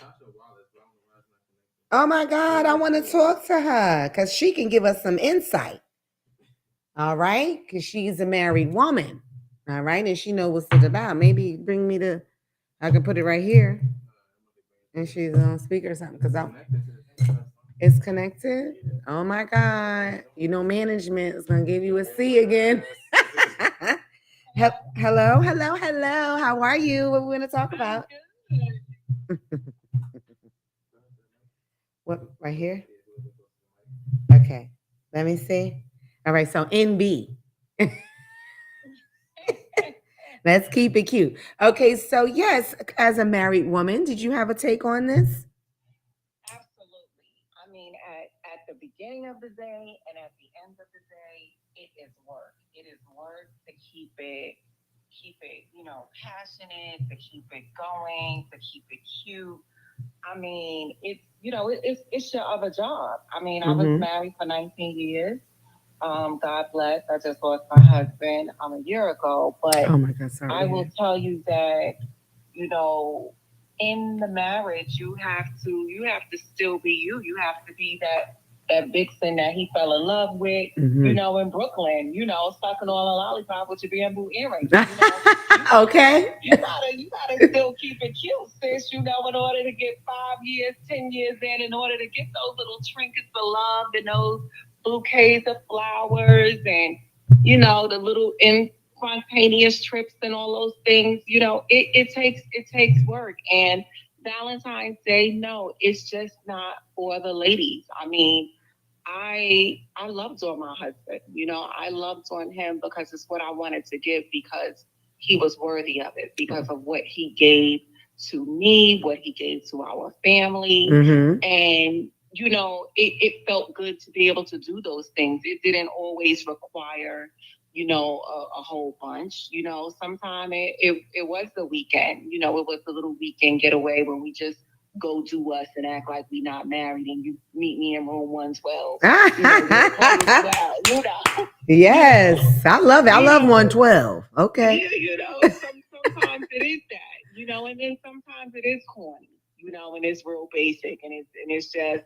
B: Oh my God, I want to talk to her because she can give us some insight. All right, because she's a married woman. All right, and she knows what's it about. Maybe bring me the. I can put it right here, and she's on speaker or something. Because it's connected. Oh my God! Management is gonna give you a C again. Hello, hello, hello. How are you? What we gonna talk about? What right here? Okay, let me see. All right, so NB. Let's keep it cute. Okay, so yes, as a married woman, did you have a take on this?
D: Absolutely. I mean, at the beginning of the day and at the end of the day, it is work. It is work to keep it, passionate, to keep it going, to keep it cute. I mean, it's your other job. I mean, I was married for 19 years. God bless. I just lost my husband a year ago, but
B: Oh my God, sorry.
D: I will tell you that you know in the marriage you have to still be you. You have to be that vixen that he fell in love with, in Brooklyn, sucking on a lollipop with your bamboo earrings.
B: Okay.
D: You gotta still keep it cute, sis, in order to get 5 years, 10 years in order to get those little trinkets of love and those bouquets of flowers and the little spontaneous trips and all those things. It takes work. And Valentine's Day, no, it's just not for the ladies. I mean, I loved on my husband. I loved on him because it's what I wanted to give, because he was worthy of it, because of what he gave to me, what he gave to our family. And it felt good to be able to do those things. It didn't always require a whole bunch. Sometimes it was the weekend. It was a little weekend getaway when we just go do us and act like we not married, and you meet me in room 112.
B: Yes, I love it. I love 112. Okay.
D: Sometimes it is that, and then sometimes it is corny, and it's real basic, and it's just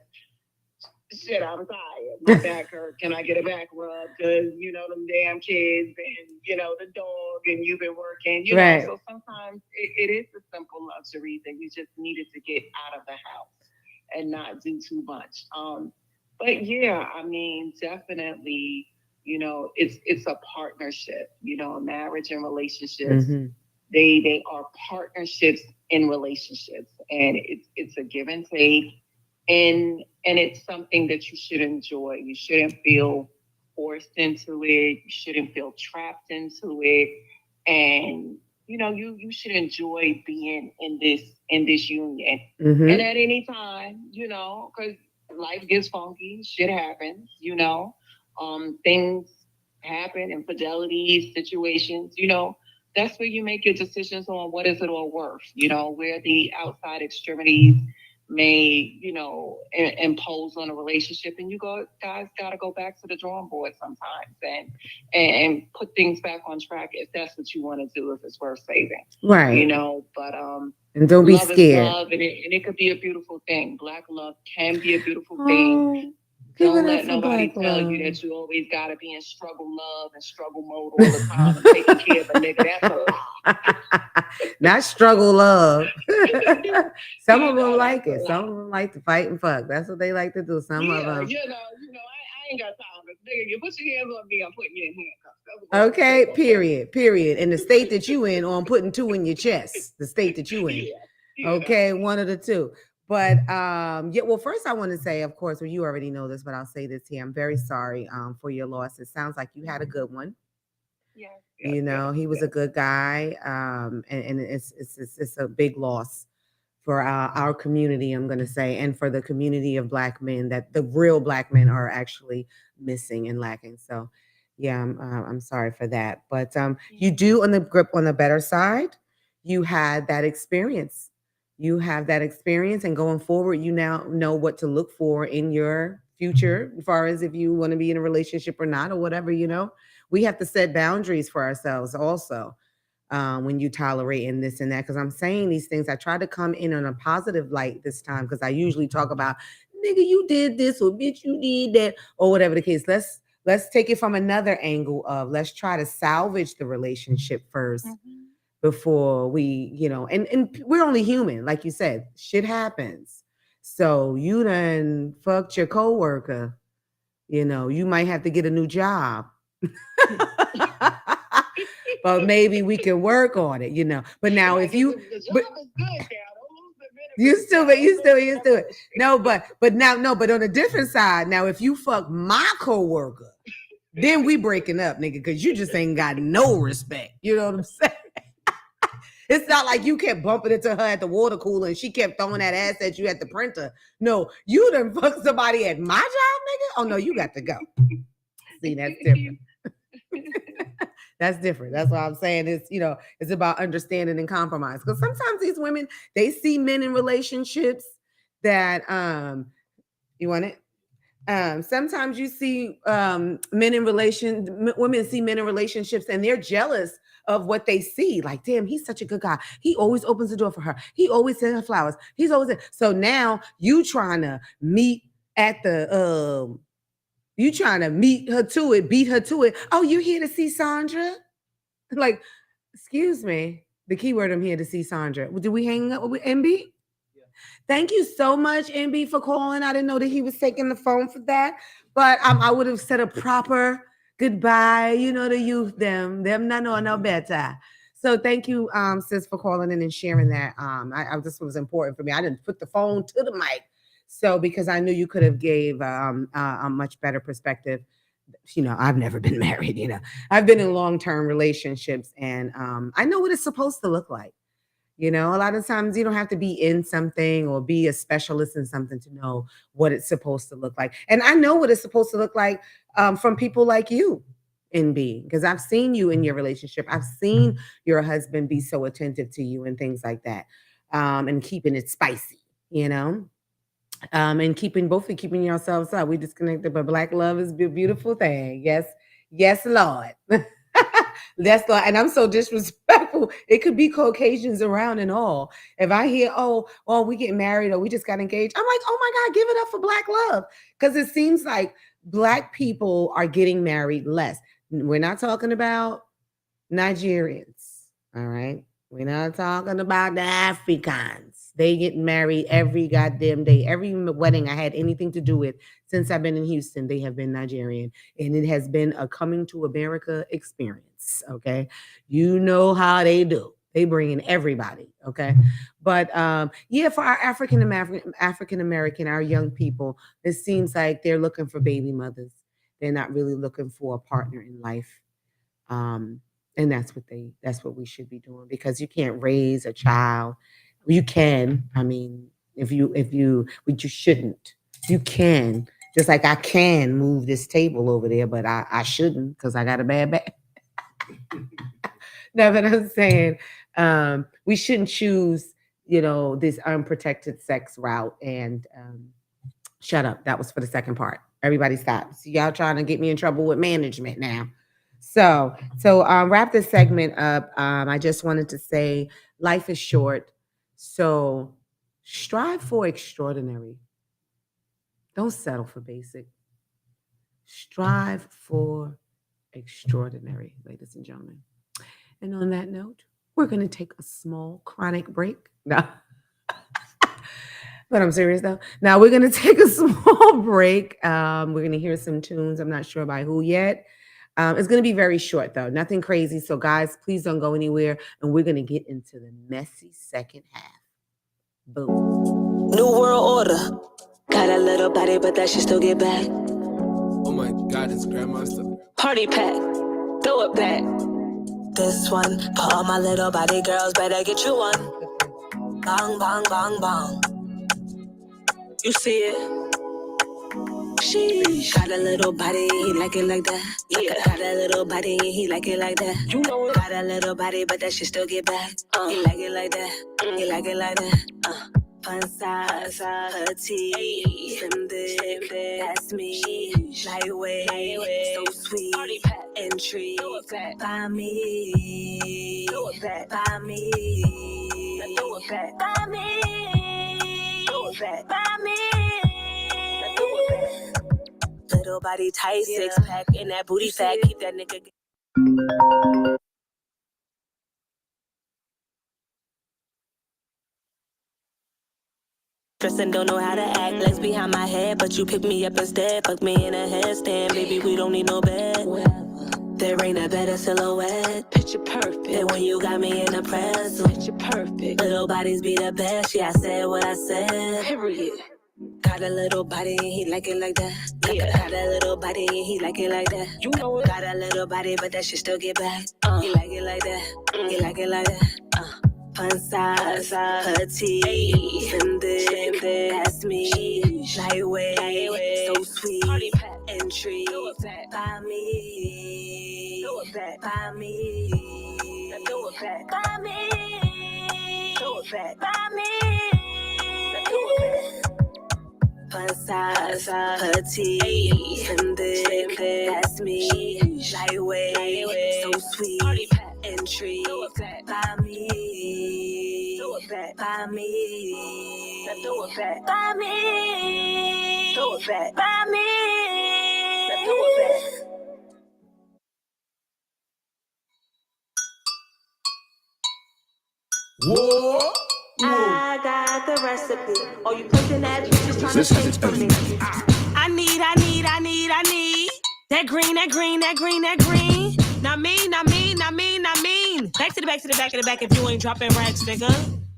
D: shit, I'm tired. My back hurt. Can I get a back rub? Because, them damn kids and, the dog, and you've been working,
B: Right.
D: So sometimes it is the simple luxuries that you just needed to get out of the house and not do too much. But yeah, I mean, definitely, it's a partnership, marriage and relationships. They are partnerships in relationships, and it's a give and take, and it's something that you should enjoy. You shouldn't feel forced into it. You shouldn't feel trapped into it, and you should enjoy being in this union. And at any time, because life gets funky, shit happens. Things happen, infidelities, situations. That's where you make your decisions on what is it all worth. Where the outside extremities may, impose on a relationship, and guys got to go back to the drawing board sometimes and put things back on track if that's what you want to do, if it's worth saving,
B: right?
D: But
B: and don't be
D: love
B: scared.
D: is love, and it could be a beautiful thing. Black love can be a beautiful thing. Don't let nobody tell you that you always gotta be in struggle love and struggle mode all the time and taking care of a nigga. That's a lie.
B: Not struggle love. Some of them like it. Some of them like to fight and fuck. That's what they like to do. Some of them.
D: I ain't got time. Nigga, you put your hands on me, I'm putting you in handcuffs.
B: Okay, period. And the state that you in, or I'm putting two in your chest. The state that you in. Okay, one of the two. But yeah, well, first I want to say, of course, well, you already know this, but I'll say this here. I'm very sorry for your loss. It sounds like you had a good one.
D: Yes,
B: you know, he was a good guy. And it's a big loss for our community, I'm going to say, and for the community of Black men, that the real Black men are actually missing and lacking. So yeah, I'm sorry for that. But you do, on the better side, you had that experience. You have that experience, and going forward, you now know what to look for in your future, as far as if you want to be in a relationship or not, or whatever. You know, we have to set boundaries for ourselves also. When you tolerate and this and that, because I'm saying these things, I try to come in on a positive light this time, because I usually talk about, nigga, you did this, or bitch, you did that, or whatever the case. Let's take it from another angle of, let's try to salvage the relationship first. Before we, you know, and we're only human, like you said, shit happens. So you done fucked your coworker, you know, you might have to get a new job. But maybe we can work on it, you know. But now if you, you still it. No, but on a different side, now if you fuck my coworker, then we breaking up, nigga, because you just ain't got no respect. You know what I'm saying? It's not like you kept bumping into her at the water cooler and she kept throwing that ass at you at the printer. No, you done fucked somebody at my job, nigga. Oh no, you got to go. See, that's different. That's different. That's what I'm saying. It's, you know, it's about understanding and compromise. Because sometimes these women, they see men in relationships that you want it? Sometimes you see women see men in relationships and they're jealous of what they see. Like, damn, he's such a good guy. He always opens the door for her. He always sends her flowers. He's always there. So now you trying to meet at the you trying to beat her to it. Oh, you here to see Sandra? Like, excuse me. The key word, I'm here to see Sandra. Do we hang up with MB? Thank you so much, MB, for calling. I didn't know that he was taking the phone for that, but I would have said a proper goodbye, you know, to you, them no better. So thank you, sis, for calling in and sharing that. I this was important for me. I didn't put the phone to the mic, so because I knew you could have gave a much better perspective. You know, I've never been married. You know, I've been in long-term relationships, and I know what it's supposed to look like. You know, a lot of times you don't have to be in something or be a specialist in something to know what it's supposed to look like. And I know what it's supposed to look like from people like you, NB, because I've seen you in your relationship. I've seen your husband be so attentive to you and things like that, and keeping it spicy, you know, and keeping yourselves up. We disconnected, but Black love is a beautiful thing. Yes, Lord. That's the, and I'm so disrespectful. It could be Caucasians around and all. If I hear, oh, we get married or we just got engaged, I'm like, oh my God, give it up for Black love. Because it seems like Black people are getting married less. We're not talking about Nigerians, all right? We're not talking about the Africans. They get married every goddamn day. Every wedding I had anything to do with since I've been in Houston, they have been Nigerian. And it has been a coming to America experience, okay? You know how they do. They bring in everybody, okay? But yeah, for our African American, our young people, it seems like they're looking for baby mothers. They're not really looking for a partner in life. And that's what we should be doing, because you can't raise a child. You can, I mean, but you shouldn't. You can, just like I can move this table over there, but I shouldn't, because I got a bad back. No, but I'm saying we shouldn't choose, you know, this unprotected sex route. And shut up. That was for the second part. Everybody stop. So y'all trying to get me in trouble with management now. So wrap this segment up. I just wanted to say life is short. So strive for extraordinary. Don't settle for basic. Strive for extraordinary, ladies and gentlemen. And on that note, we're going to take a small chronic break. No. But I'm serious though. Now we're going to take a small break. We're going to hear some tunes. I'm not sure by who yet. It's going to be very short though. Nothing crazy. So guys, please don't go anywhere. And we're going to get into the messy second half. Boom.
E: New world order. Got a little body, but that shit still get back.
F: Oh my God, it's Grandmaster.
E: Party pack, throw it back. This one, for all my little body girls, better get you one. Bang, bang, bang, bang. You see it? Sheesh. Got a little body, he like it like that. Yeah. Got a little body, he like it like that. You know it. Got a little body, but that shit still get back. He like it like that. He like it like that. Fun size, petite, slim thick, that's me. Lightweight, so sweet, intrigue, by me, by me, by me, by me. Little body tight, six pack, in that booty fat, keep that nigga. And don't know how to act, legs behind my head, but you pick me up instead. Fuck me in a headstand, baby, we don't need no bed. There ain't a better silhouette. Picture perfect. Than when you got me in a press. Picture perfect. Little bodies be the best. Yeah, I said what I said. Period. Got a little body, he like it like that. Yeah. Got a little body, he like it like that. You know it. Got a little body, but that shit still get back. He like it like that. He like it like that. Fun size, petite, slim thick, that's me. Lightweight, so sweet, intrigue, by me, by me, by me, by me. Fun size, petite, slim thick, that's me. Lightweight, so sweet, intrigue, by me. By me, do it back. By me, do it back. By me, do it back.
F: Whoa.
E: I got the recipe. Oh, you pushing that bitch trying to take from me. I need that green. Not mean. Back to the back if you ain't dropping racks, nigga.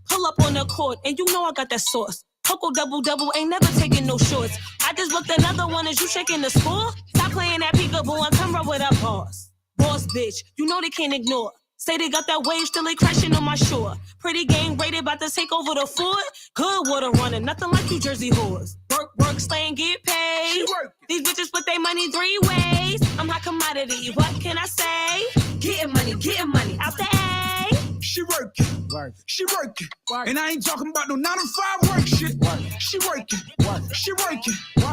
E: Pull up on the court, and you know I got that sauce. Coco double, ain't never taking no shorts. I just booked another one, is you shaking the score? Stop playing that peekaboo and come rub with a boss. Boss bitch, you know they can't ignore. Say they got that wave, still they crashing on my shore. Pretty gang rated, about to take over the fort. Good water running, nothing like you Jersey whores. Work, slang, get paid. These bitches put their money 3 ways. I'm hot commodity, what can I say? Getting money, out the A.
F: She working, and I ain't talking about no 9 to 5 work shit. She working,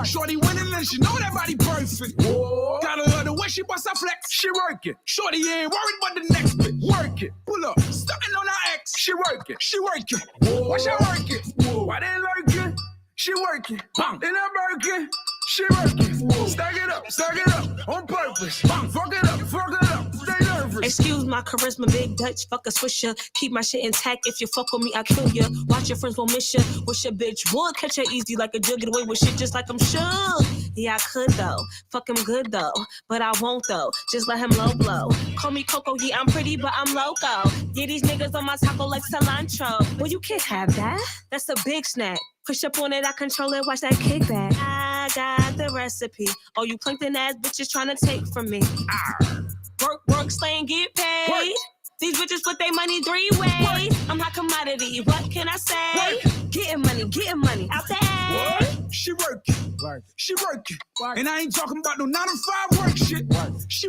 F: Shorty winning and she know that body perfect. Gotta love the way she bust her flex. She working, Shorty ain't worried about the next bit. Work it, pull up, stunting on her ex. She working, watch her working. Why they lurking? She working, in her Birkin. She working, stack it up, on purpose. Fuck it up, stay nervous.
E: Excuse my charisma, big Dutch, fuck a swisher. Keep my shit intact, if you fuck with me, I kill ya. Watch your friends won't miss ya. Wish a bitch would catch her easy like a jug, get away with shit just like I'm sure. Yeah, I could though, fuck him good though, but I won't though, just let him low blow. Call me Coco, yeah, I'm pretty, but I'm loco. Yeah, these niggas on my taco like cilantro. Well, you can't have that, that's a big snack. Push up on it, I control it, watch that kickback. I got the recipe. Oh, you plankton ass bitches trying to take from me. Work, slang, get paid. These bitches put their money 3 ways. I'm hot commodity, what can I say? Getting money, out the A.
F: She working, and I ain't talking about no 9 to 5 work shit. She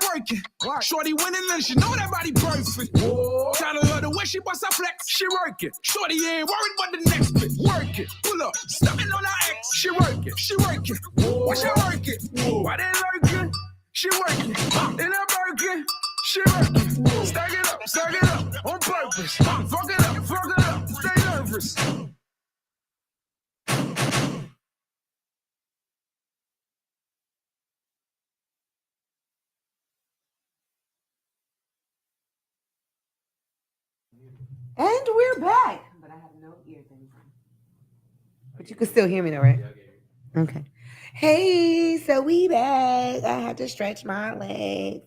F: working, Shorty winning and she know that body perfect. Gotta love the way she bust her flex. She working, Shorty ain't worried about the next bit. Work it, pull up, stunting on her ex. She working, watch her working. Why they lurking? She working, in her Birkin. She working, stack it up, on purpose. Fuck it up, stay nervous.
B: And we're back. But I have no ear things on. But you can still hear me though, right? Okay. Hey, so we back. I had to stretch my legs.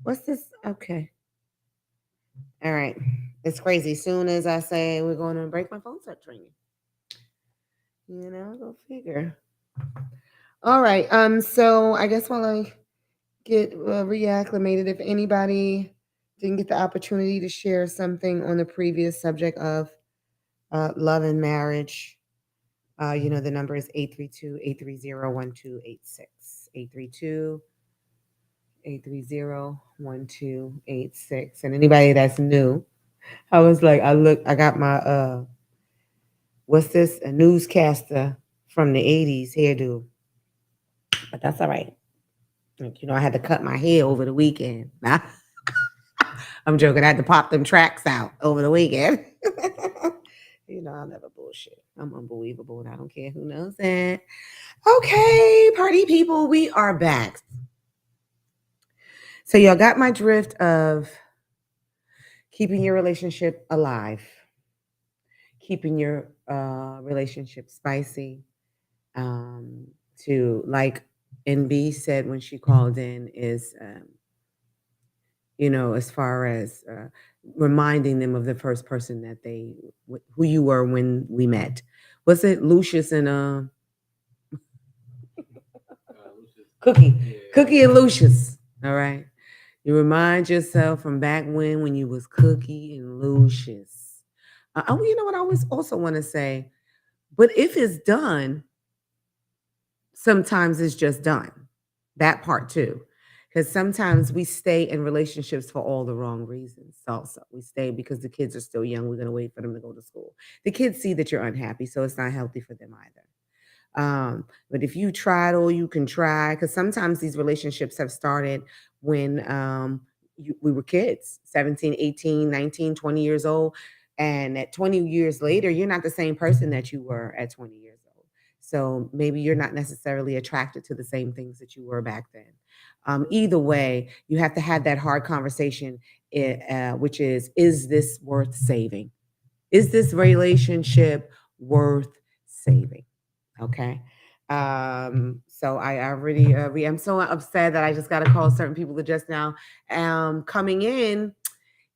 B: What's this? Okay. All right. It's crazy. Soon as I say we're going to break, my phone starts ringing. Go figure. All right. So I guess while I get reacclimated, if anybody didn't get the opportunity to share something on the previous subject of love and marriage, the number is 832-830-1286. 832-830-1286. And anybody that's new, I was like, I got my what's this? A newscaster from the 80s hairdo. But that's all right. I had to cut my hair over the weekend. I'm joking. I had to pop them tracks out over the weekend. I'll never bullshit. I'm unbelievable, and I don't care who knows that. Okay, party people, we are back. So y'all got my drift of keeping your relationship alive, keeping your relationship spicy. To, like NB said when she called in, is as far as reminding them of the first person that who you were when we met. Was it Lucius and Cookie? Yeah. Cookie and Lucius. All right. You remind yourself from back when you was Cookie and Lucius. You know what I always also want to say? But if it's done, sometimes it's just done. That part too. Because sometimes we stay in relationships for all the wrong reasons. Also, we stay because the kids are still young. We're going to wait for them to go to school. The kids see that you're unhappy, so it's not healthy for them either. But if you tried all you can try, because sometimes these relationships have started when we were kids, 17, 18, 19, 20 years old. And at 20 years later, you're not the same person that you were at 20 years old. So maybe you're not necessarily attracted to the same things that you were back then. Either way, you have to have that hard conversation, which is this worth saving? Is this relationship worth saving? Okay. So I already, I'm so upset that I just got to call certain people just now coming in.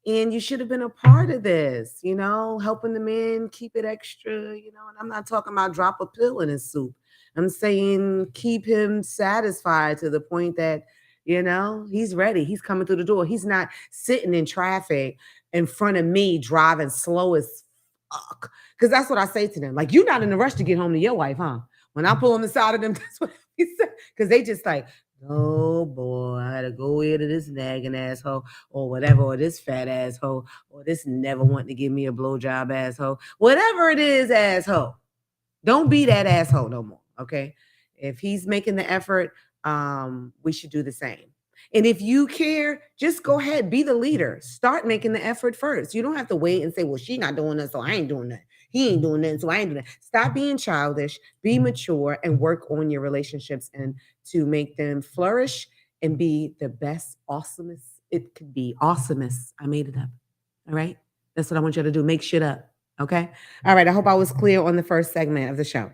B: And you should have been a part of this, helping the men keep it extra, and I'm not talking about drop a pill in his soup. I'm saying keep him satisfied to the point that, he's ready. He's coming through the door. He's not sitting in traffic in front of me driving slow as fuck. Because that's what I say to them. Like, you're not in a rush to get home to your wife, huh? When I pull on the side of them, that's what he said. Because they just like, oh boy, I gotta go into this nagging asshole or whatever, or this fat asshole, or this never wanting to give me a blowjob asshole. Whatever it is, asshole. Don't be that asshole no more. Okay. If he's making the effort, we should do the same. And if you care, just go ahead, be the leader. Start making the effort first. You don't have to wait and say, well, she's not doing that, so I ain't doing that. He ain't doing that, so I ain't doing that. Stop being childish, be mature, and work on your relationships and to make them flourish and be the best, awesomest it could be. Awesomest. I made it up. All right? That's what I want you to do. Make shit up. Okay? All right. I hope I was clear on the first segment of the show.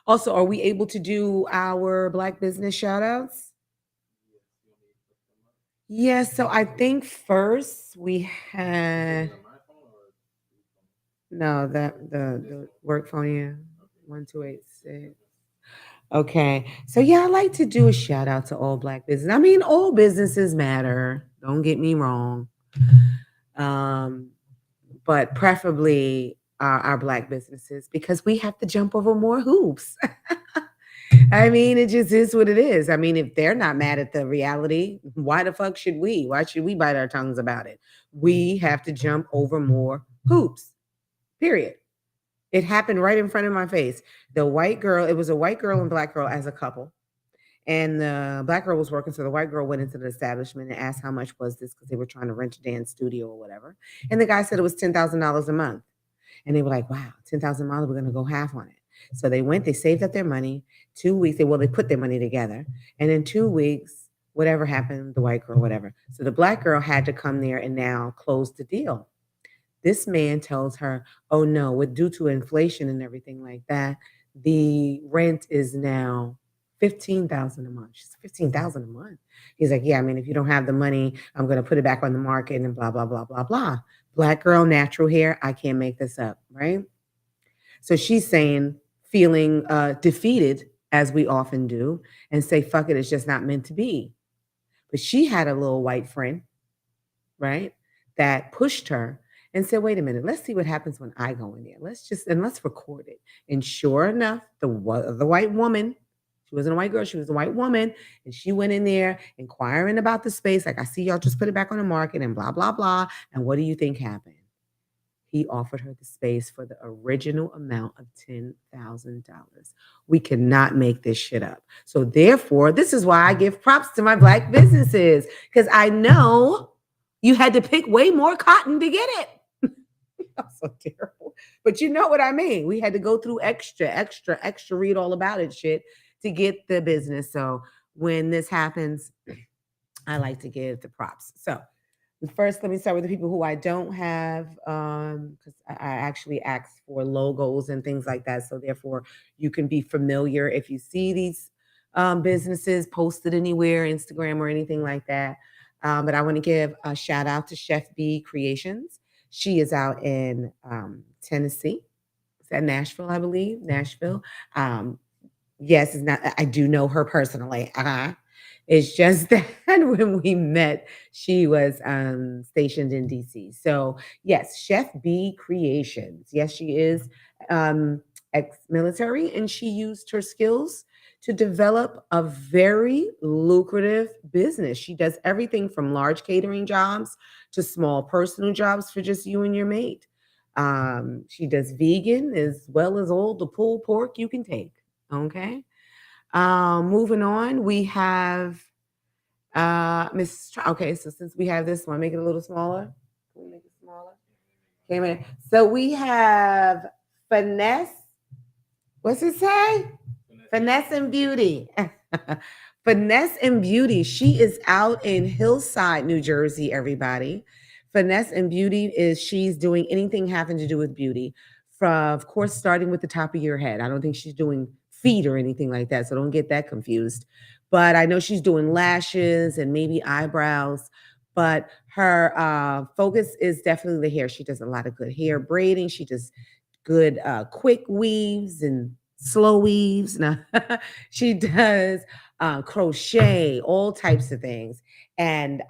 B: Also, are we able to do our Black business shout outs? Yes. So I think first we had the work phone, yeah. 1286. Okay. So yeah, I like to do a shout out to all Black business. I mean, all businesses matter. Don't get me wrong. But preferably our Black businesses, because we have to jump over more hoops. I mean, it just is what it is. I mean, if they're not mad at the reality, why the fuck should we? Why should we bite our tongues about it? We have to jump over more hoops, period. It happened right in front of my face. It was a white girl and Black girl as a couple. And the Black girl was working, so the white girl went into the establishment and asked how much was this, because they were trying to rent a dance studio or whatever. And the guy said it was $10,000 a month. And they were like, wow, $10,000 a month, we're going to go half on it. So they went, they saved up their money. 2 weeks, they put their money together. And in 2 weeks, whatever happened, the white girl, whatever. So the black girl had to come there and now close the deal. This man tells her, "Oh no, with due to inflation and everything like that, the rent is now 15,000 a month." She's 15,000 a month. He's like, "Yeah, I mean, if you don't have the money, I'm going to put it back on the market and blah blah blah blah blah." Black girl, natural hair. I can't make this up, right? So she's saying, feeling defeated as we often do, and say, "Fuck it, it's just not meant to be." But she had a little white friend, right, that pushed her and said, "Wait a minute, let's see what happens when I go in there. Let's record it." And sure enough, the white woman, she wasn't a white girl, she was a white woman, and she went in there inquiring about the space. Like, "I see y'all just put it back on the market and blah blah blah." And what do you think happened? He offered her the space for the original amount of $10,000. We cannot make this shit up. So therefore, this is why I give props to my black businesses, because I know you had to pick way more cotton to get it. That's so terrible. But you know what I mean. We had to go through extra, read all about it shit to get the business. So when this happens, I like to give the props. So first, let me start with the people who I don't have, because I actually asked for logos and things like that. So therefore, you can be familiar if you see these businesses posted anywhere, Instagram or anything like that. But I want to give a shout out to Chef B Creations. She is out in Tennessee. Is that Nashville, I believe? Nashville. Yes, it's not. I do know her personally. It's just that when we met, she was stationed in DC. So yes, Chef B Creations. Yes, she is ex-military, and she used her skills to develop a very lucrative business. She does everything from large catering jobs to small personal jobs for just you and your mate. She does vegan as well as all the pulled pork you can take. Okay. Moving on, we have okay, so since we have this one, make it a little smaller. Can we make it smaller? Okay, man. So we have Finesse. What's it say? Finesse and Beauty. Finesse and Beauty. She is out in Hillside, New Jersey, everybody. Finesse and Beauty is she's doing anything having to do with beauty. From, of course, starting with the top of your head. I don't think she's doing feet or anything like that, so don't get that confused. But I know she's doing lashes and maybe eyebrows. But her focus is definitely the hair. She does a lot of good hair braiding. She does good quick weaves and slow weaves. Now, she does crochet, all types of things. And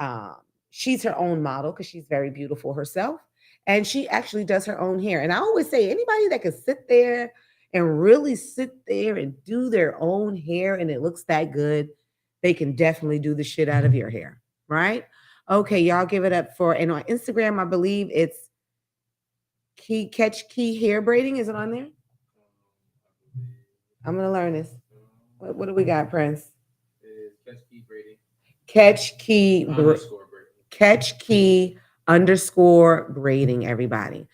B: she's her own model because she's very beautiful herself. And she actually does her own hair. And I always say, anybody that can sit there and really sit there and do their own hair and it looks that good, they can definitely do the shit out of your hair, right? Okay, y'all give it up for, and on Instagram, I believe it's Catch Key Hair Braiding. Is it on there? I'm going to learn this. What do we got, Prince?
C: Catch Key Braiding.
B: Catch Key
C: Underscore braiding.
B: Catch Key underscore braiding, everybody.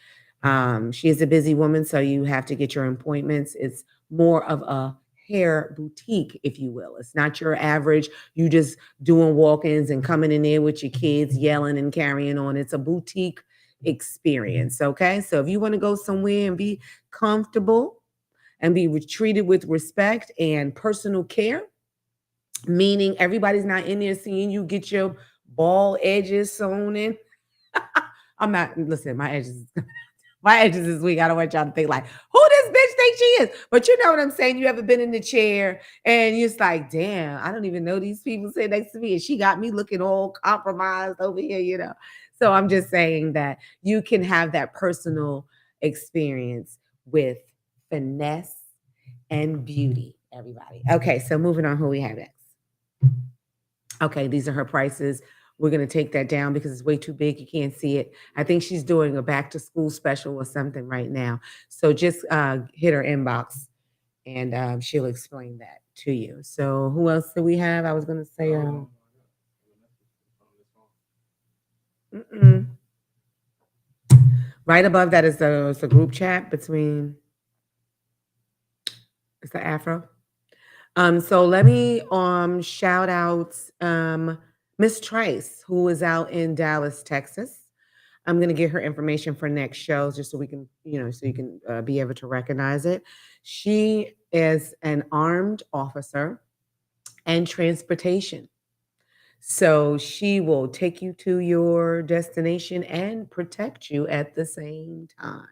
B: She is a busy woman, so you have to get your appointments. It's more of a hair boutique, if you will. It's not your average, you just doing walk-ins and coming in there with your kids yelling and carrying on. It's a boutique experience, okay? So if you want to go somewhere and be comfortable and be treated with respect and personal care, meaning everybody's not in there seeing you get your ball edges sewn in. I'm not, listen, my edges is weak. I don't want y'all to think like, who this bitch think she is? But you know what I'm saying? You ever been in the chair and you're just like, damn, I don't even know these people sitting next to me. And she got me looking all compromised over here, you know? So I'm just saying that you can have that personal experience with Finesse and Beauty, everybody. Okay, so moving on, who we have next? Okay, these are her prices. We're going to take that down because it's way too big. You can't see it. I think she's doing a back to school special or something right now. So just hit her inbox and she'll explain that to you. So who else do we have? I was going to say, right above that is the group chat between, it's the Afro. So let me shout out Miss Trice, who is out in Dallas, Texas. I'm gonna get her information for next shows just so we can, so you can be able to recognize it. She is an armed officer and transportation. So she will take you to your destination and protect you at the same time.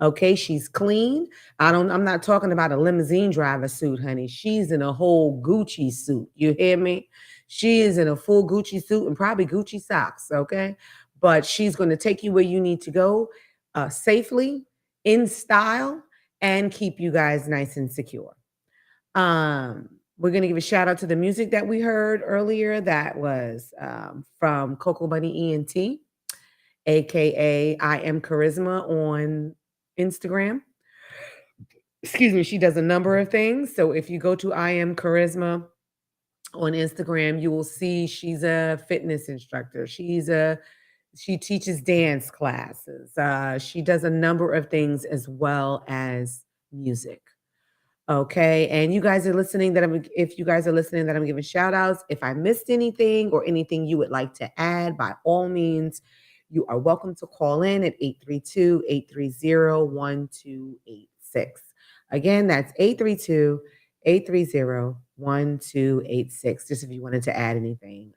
B: Okay, she's clean. I'm not talking about a limousine driver suit, honey. She's in a whole Gucci suit. You hear me? She is in a full Gucci suit and probably Gucci socks, okay? But she's going to take you where you need to go safely, in style, and keep you guys nice and secure. We're gonna give a shout out to the music that we heard earlier. That was from Coco Bunny ENT, aka I Am Charisma on Instagram. Excuse me, she does a number of things. So if you go to I Am Charisma on Instagram, you will see she's a fitness instructor. She teaches dance classes. She does a number of things as well as music. Okay. And you guys are listening if you guys are listening that I'm giving shout outs. If I missed anything or anything you would like to add, by all means, you are welcome to call in at 832-830-1286. Again, that's 832-830-1286. Just if you wanted to add anything,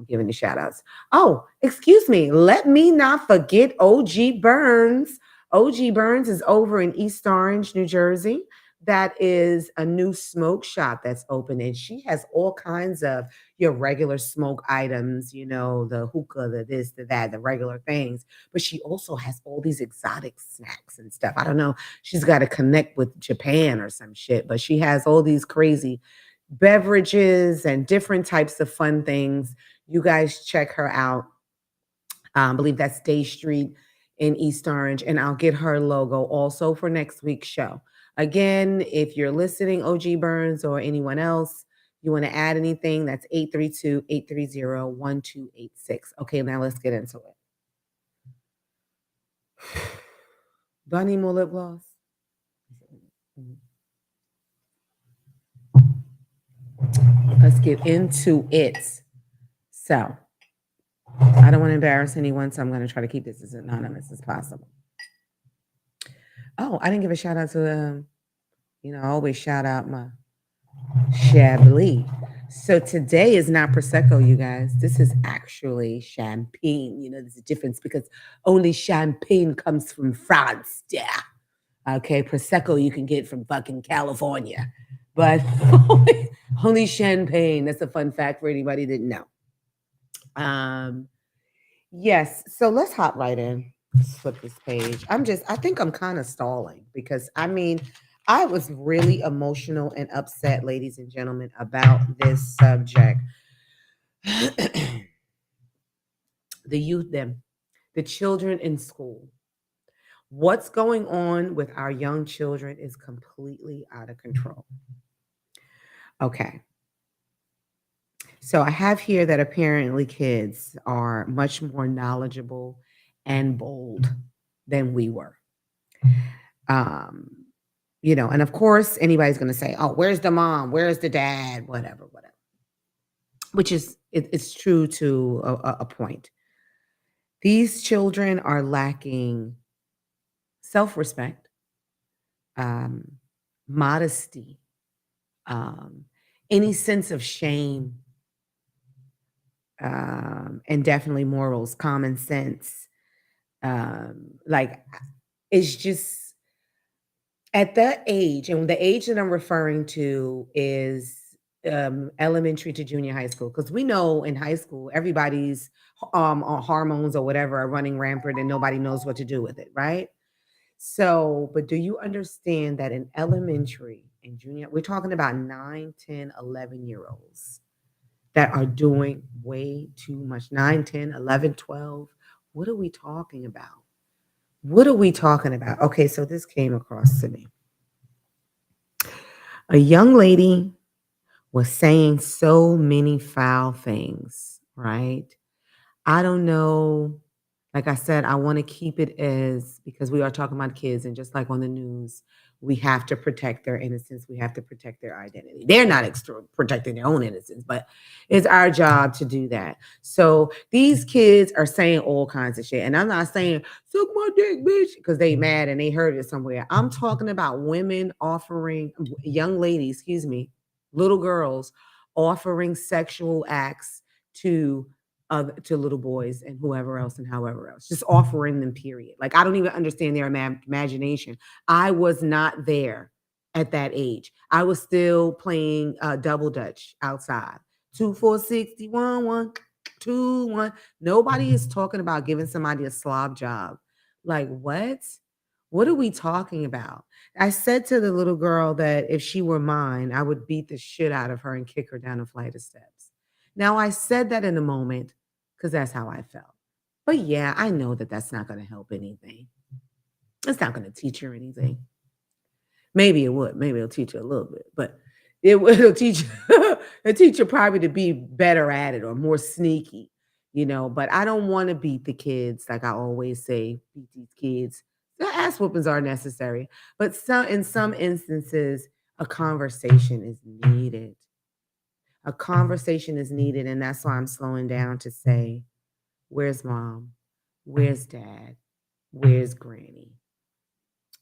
B: giving the shout outs. Oh, excuse me. Let me not forget OG Burns. OG Burns is over in East Orange, New Jersey. That is a new smoke shop that's open, and she has all kinds of your regular smoke items, the hookah, the this, the that, the regular things. But she also has all these exotic snacks and stuff. I don't know. She's got to connect with Japan or some shit, but she has all these crazy beverages and different types of fun things. You guys check her out. I believe that's Day Street in East Orange, and I'll get her logo also for next week's show. Again, if you're listening, OG Burns or anyone else, you want to add anything, that's 832-830-1286. Okay, now let's get into it. Do I need more lip gloss? Let's get into it. So, I don't want to embarrass anyone, so I'm going to try to keep this as anonymous as possible. Oh, I didn't give a shout out to, I always shout out my Chablis. So today is not Prosecco, you guys. This is actually champagne. There's a difference because only champagne comes from France. Yeah. Okay. Prosecco you can get from fucking California. But only champagne. That's a fun fact for anybody that didn't know. Yes. So let's hop right in. Let's flip this page. I think I'm kind of stalling because I was really emotional and upset, ladies and gentlemen, about this subject. The youth, the children in school. What's going on with our young children is completely out of control. Okay. So I have here that apparently kids are much more knowledgeable and bold than we were. And of course, anybody's going to say, oh, where's the mom? Where's the dad? Whatever. Which is, it's true to a point. These children are lacking self-respect, modesty, any sense of shame, and definitely morals, common sense. It's just at that age, and the age that I'm referring to is elementary to junior high school, because we know in high school everybody's on hormones or whatever are running rampant and nobody knows what to do with it, right? So, but do you understand that in elementary and junior, we're talking about 9, 10, 11-year-olds that are doing way too much. 9, 10, 11, 12. What are we talking about? Okay, so this came across to me. A young lady was saying so many foul things, right? I don't know Like I said, I want to keep it as, because we are talking about kids, and just like on the news, we have to protect their innocence. We have to protect their identity. They're not protecting their own innocence, but it's our job to do that. So these kids are saying all kinds of shit. And I'm not saying, suck my dick, bitch, because they mad and they heard it somewhere. I'm talking about women offering, young ladies, excuse me, little girls offering sexual acts to little boys and whoever else and however else, just offering them, period. Like, I don't even understand their imagination. I was not there at that age. I was still playing double dutch outside. 2 4 61 1 2 1. Nobody is talking about giving somebody a slob job. Like, what are we talking about? I said to the little girl that if she were mine, I would beat the shit out of her and kick her down a flight of steps. Now, I said that in a moment because that's how I felt. But yeah, I know that that's not going to help anything. It's not going to teach her anything. Maybe it would. Maybe it'll teach her a little bit, but it'll teach her probably to be better at it or more sneaky, But I don't want to beat the kids. Like I always say, beat these kids. The ass whoopings are necessary, but in some instances, a conversation is needed. A conversation is needed, and that's why I'm slowing down to say, where's mom? Where's dad? Where's granny?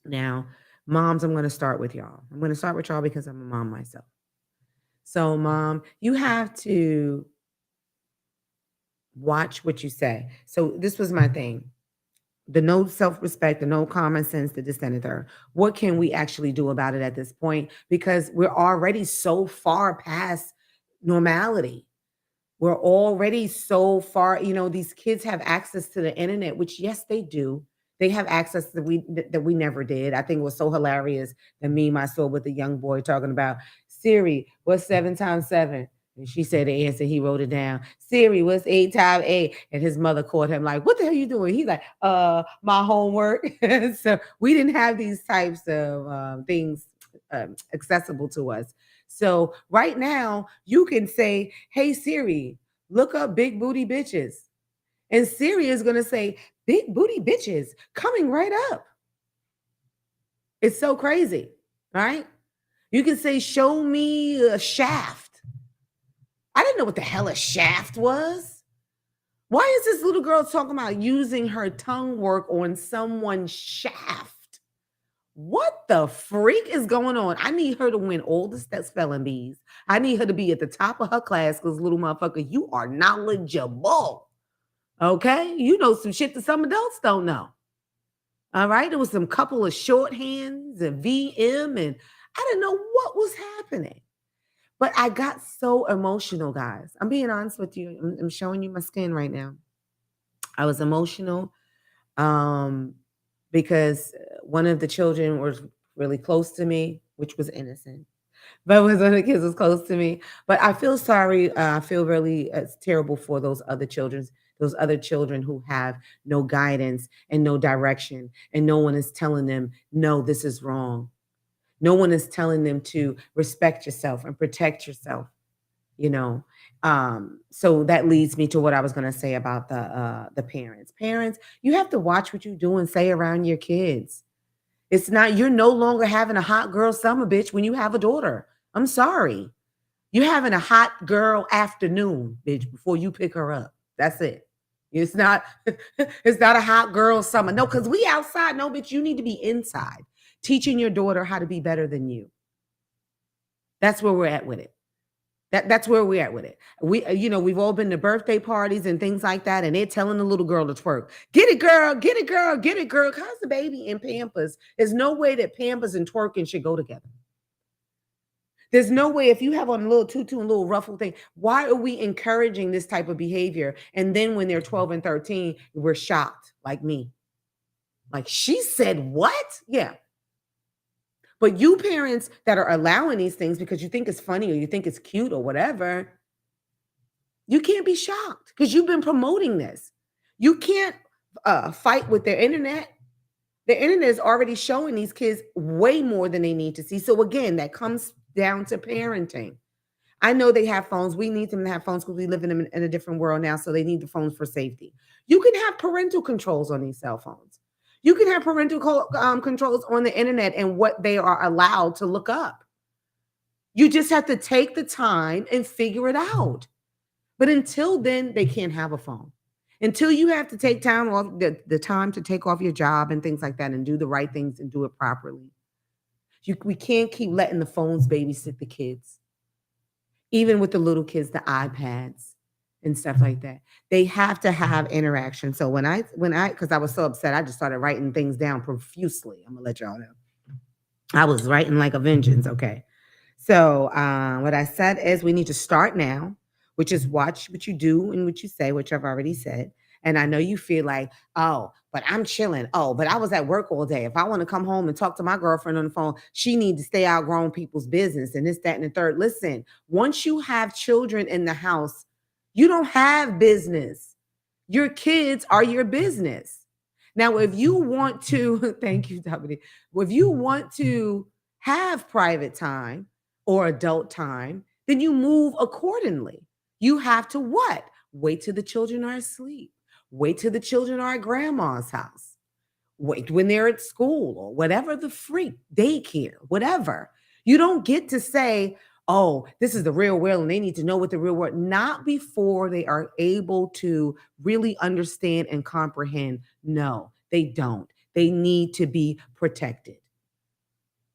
B: Now, moms, I'm going to start with y'all. I'm going to start with y'all because I'm a mom myself. So, mom, you have to watch what you say. So this was my thing. The no self-respect, the no common sense, the this and the third. What can we actually do about it at this point? Because we're already so far past normality. We're already so far, these kids have access to the internet, which yes, they do. They have access that we never did. I think it was so hilarious the meme I saw with the young boy talking about, Siri, what's 7 times 7? And she said the answer, he wrote it down. Siri, what's 8 times 8? And his mother caught him like, what the hell are you doing? He's like, my homework. So we didn't have these types of things accessible to us. So right now you can say, hey, Siri, look up big booty bitches. And Siri is going to say, big booty bitches coming right up. It's so crazy, right? You can say, show me a shaft. I didn't know what the hell a shaft was. Why is this little girl talking about using her tongue work on someone's shaft? What the freak is going on? I need her to win all the spelling bees. I need her to be at the top of her class because, little motherfucker, you are knowledgeable. Okay? You know some shit that some adults don't know. All right? There was some couple of shorthands and VM, and I didn't know what was happening. But I got so emotional, guys. I'm being honest with you. I'm showing you my skin right now. I was emotional because one of the children was really close to me, which was innocent. But one of the kids was close to me. But I feel sorry. I feel really terrible for those other children who have no guidance and no direction, and no one is telling them, no, this is wrong. No one is telling them to respect yourself and protect yourself, So that leads me to what I was going to say about the parents. Parents, you have to watch what you do and say around your kids. It's not, you're no longer having a hot girl summer, bitch, when you have a daughter. I'm sorry. You're having a hot girl afternoon, bitch, before you pick her up. That's it. It's not a hot girl summer. No, because we outside. No, bitch, you need to be inside, teaching your daughter how to be better than you. That's where we're at with it. That's where we're at with it. We've all been to birthday parties and things like that, and they're telling the little girl to twerk. Get it, girl. Get it, girl. Get it, girl. How's the baby in Pampers? There's no way that Pampers and twerking should go together. There's no way, if you have on a little tutu and a little ruffle thing, why are we encouraging this type of behavior? And then when they're 12 and 13, we're shocked, like me. Like, she said what? Yeah. But you parents that are allowing these things because you think it's funny or you think it's cute or whatever, you can't be shocked because you've been promoting this. You can't fight with their internet. The internet is already showing these kids way more than they need to see. So again, that comes down to parenting. I know they have phones. We need them to have phones because we live in a different world now. So they need the phones for safety. You can have parental controls on these cell phones. You can have parental controls on the internet and what they are allowed to look up. You just have to take the time and figure it out. But until then, they can't have a phone. Until you have to take time off the time to take off your job and things like that and do the right things and do it properly. We can't keep letting the phones babysit the kids. Even with the little kids, the iPads and stuff like that. They have to have interaction. So because I was so upset, I just started writing things down profusely. I'm gonna let y'all know. I was writing like a vengeance. Okay. So what I said is we need to start now, which is watch what you do and what you say, which I've already said. And I know you feel like, oh, but I'm chilling. Oh, but I was at work all day. If I want to come home and talk to my girlfriend on the phone, she needs to stay out grown people's business and this, that, and the third. Listen, once you have children in the house, you don't have business. Your kids are your business. Now, if you want to, thank you, Dominique. If you want to have private time or adult time, then you move accordingly. You have to what? Wait till the children are asleep. Wait till the children are at grandma's house. Wait when they're at school or whatever the freak, daycare, whatever. You don't get to say, oh, this is the real world and they need to know what the real world, not before they are able to really understand and comprehend. No, they don't. They need to be protected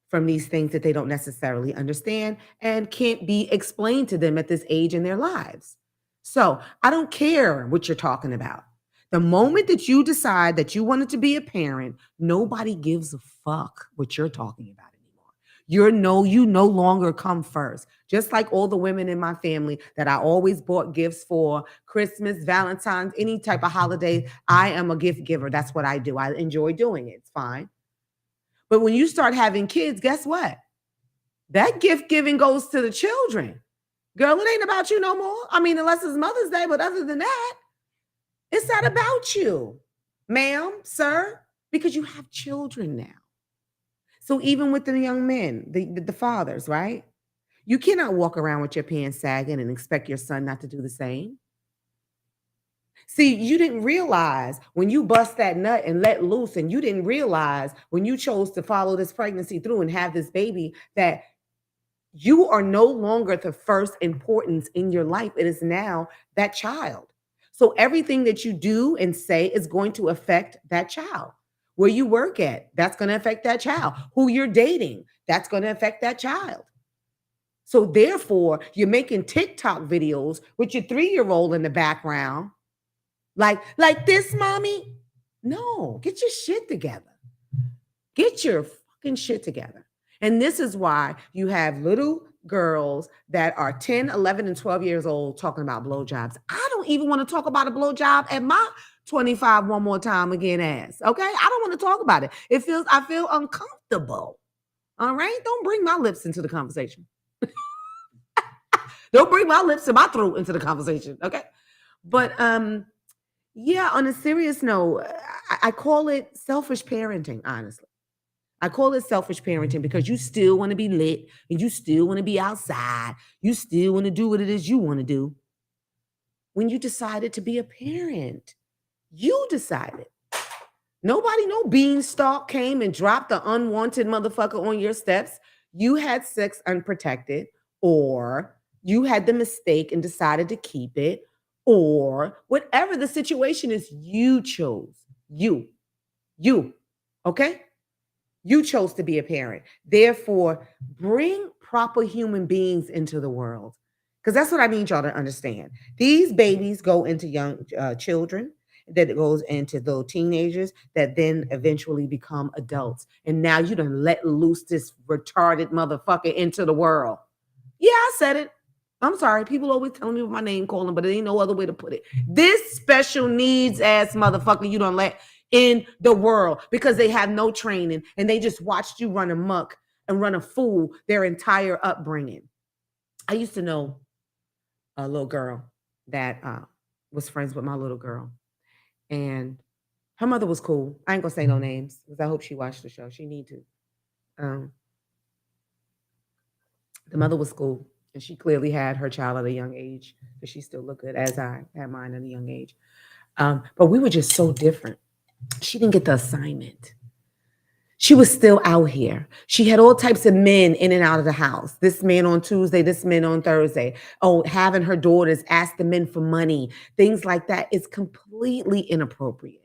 B: from these things that they don't necessarily understand and can't be explained to them at this age in their lives. So I don't care what you're talking about. The moment that you decide that you wanted to be a parent, nobody gives a fuck what you're talking about anymore. You no longer come first. Just like all the women in my family that I always bought gifts for Christmas, Valentine's, any type of holiday, I am a gift giver. That's what I do. I enjoy doing it. It's fine. But when you start having kids, guess what? That gift giving goes to the children. Girl, it ain't about you no more. I mean, unless it's Mother's Day, but other than that, it's not about you, ma'am, sir, because you have children now. So even with the young men, the fathers, right? You cannot walk around with your pants sagging and expect your son not to do the same. See, you didn't realize when you bust that nut and let loose, and you didn't realize when you chose to follow this pregnancy through and have this baby that you are no longer the first importance in your life. It is now that child. So everything that you do and say is going to affect that child. Where you work at, that's going to affect that child. Who you're dating, that's going to affect that child. So therefore, you're making TikTok videos with your 3-year-old in the background. Like this, mommy? No, get your shit together. Get your fucking shit together. And this is why you have little girls that are 10, 11, and 12 years old talking about blowjobs. I don't even want to talk about a blowjob at my 25 one more time again ass. Okay? I don't want to talk about it. I feel uncomfortable. All right? Don't bring my lips into the conversation. Don't bring my lips and my throat into the conversation. Okay? But yeah, on a serious note, I call it selfish parenting, honestly. I call it selfish parenting because you still want to be lit and you still want to be outside. You still want to do what it is you want to do. When you decided to be a parent, you decided. Nobody, no beanstalk came and dropped the unwanted motherfucker on your steps. You had sex unprotected, or you had the mistake and decided to keep it, or whatever the situation is, you chose. You. Okay? You chose to be a parent. Therefore, bring proper human beings into the world. Because that's what I need y'all to understand. These babies go into young children, that goes into little teenagers, that then eventually become adults. And now you done let loose this retarded motherfucker into the world. Yeah, I said it. I'm sorry. People always telling me what my name calling, but it ain't no other way to put it. This special needs ass motherfucker you don't let in the world because they have no training and they just watched you run amok and run a fool their entire upbringing. I used to know a little girl that was friends with my little girl, and her mother was cool. I ain't gonna say no names because I hope she watched the show. She need to. The mother was cool. And she clearly had her child at a young age, because she still looked good, as I had mine at a young age. But we were just so different. She didn't get the assignment. She was still out here. She had all types of men in and out of the house. This man on Tuesday, this man on Thursday. Oh, having her daughters ask the men for money, things like that is completely inappropriate.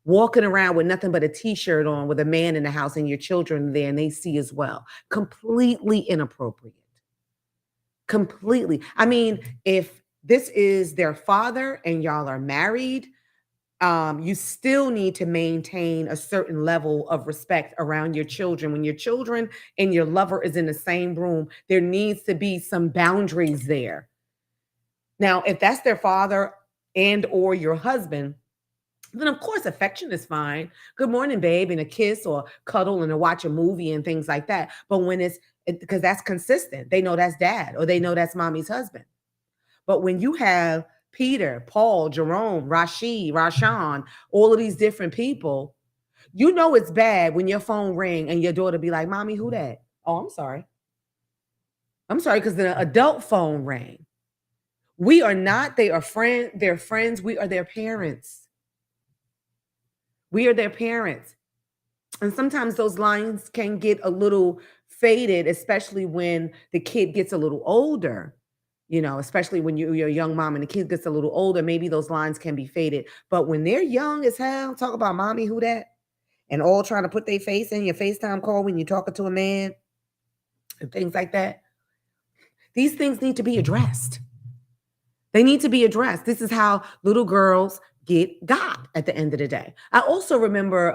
B: Walking around with nothing but a t-shirt on with a man in the house and your children there and they see as well. Completely inappropriate. Completely. I mean, if this is their father and y'all are married, you still need to maintain a certain level of respect around your children. When your children and your lover is in the same room, there needs to be some boundaries there. Now, if that's their father and or your husband, then of course affection is fine. Good morning, babe, and a kiss or cuddle and a watch a movie and things like that. But when it's because that's consistent, they know that's dad or they know that's mommy's husband. But when you have Peter, Paul, Jerome, Rashid, Rashawn, all of these different people, you know it's bad when your phone ring and your daughter be like, "Mommy, who that?" "Oh, I'm sorry." I'm sorry, because the adult phone rang. We are not, they are they're friends. We are their parents. We are their parents. And sometimes those lines can get a little faded, especially when the kid gets a little older. You know, especially when you're a young mom and the kid gets a little older, maybe those lines can be faded. But when they're young as hell, talk about mommy, who that? And all trying to put their face in your FaceTime call when you're talking to a man and things like that. These things need to be addressed. They need to be addressed. This is how little girls get got at the end of the day. I also remember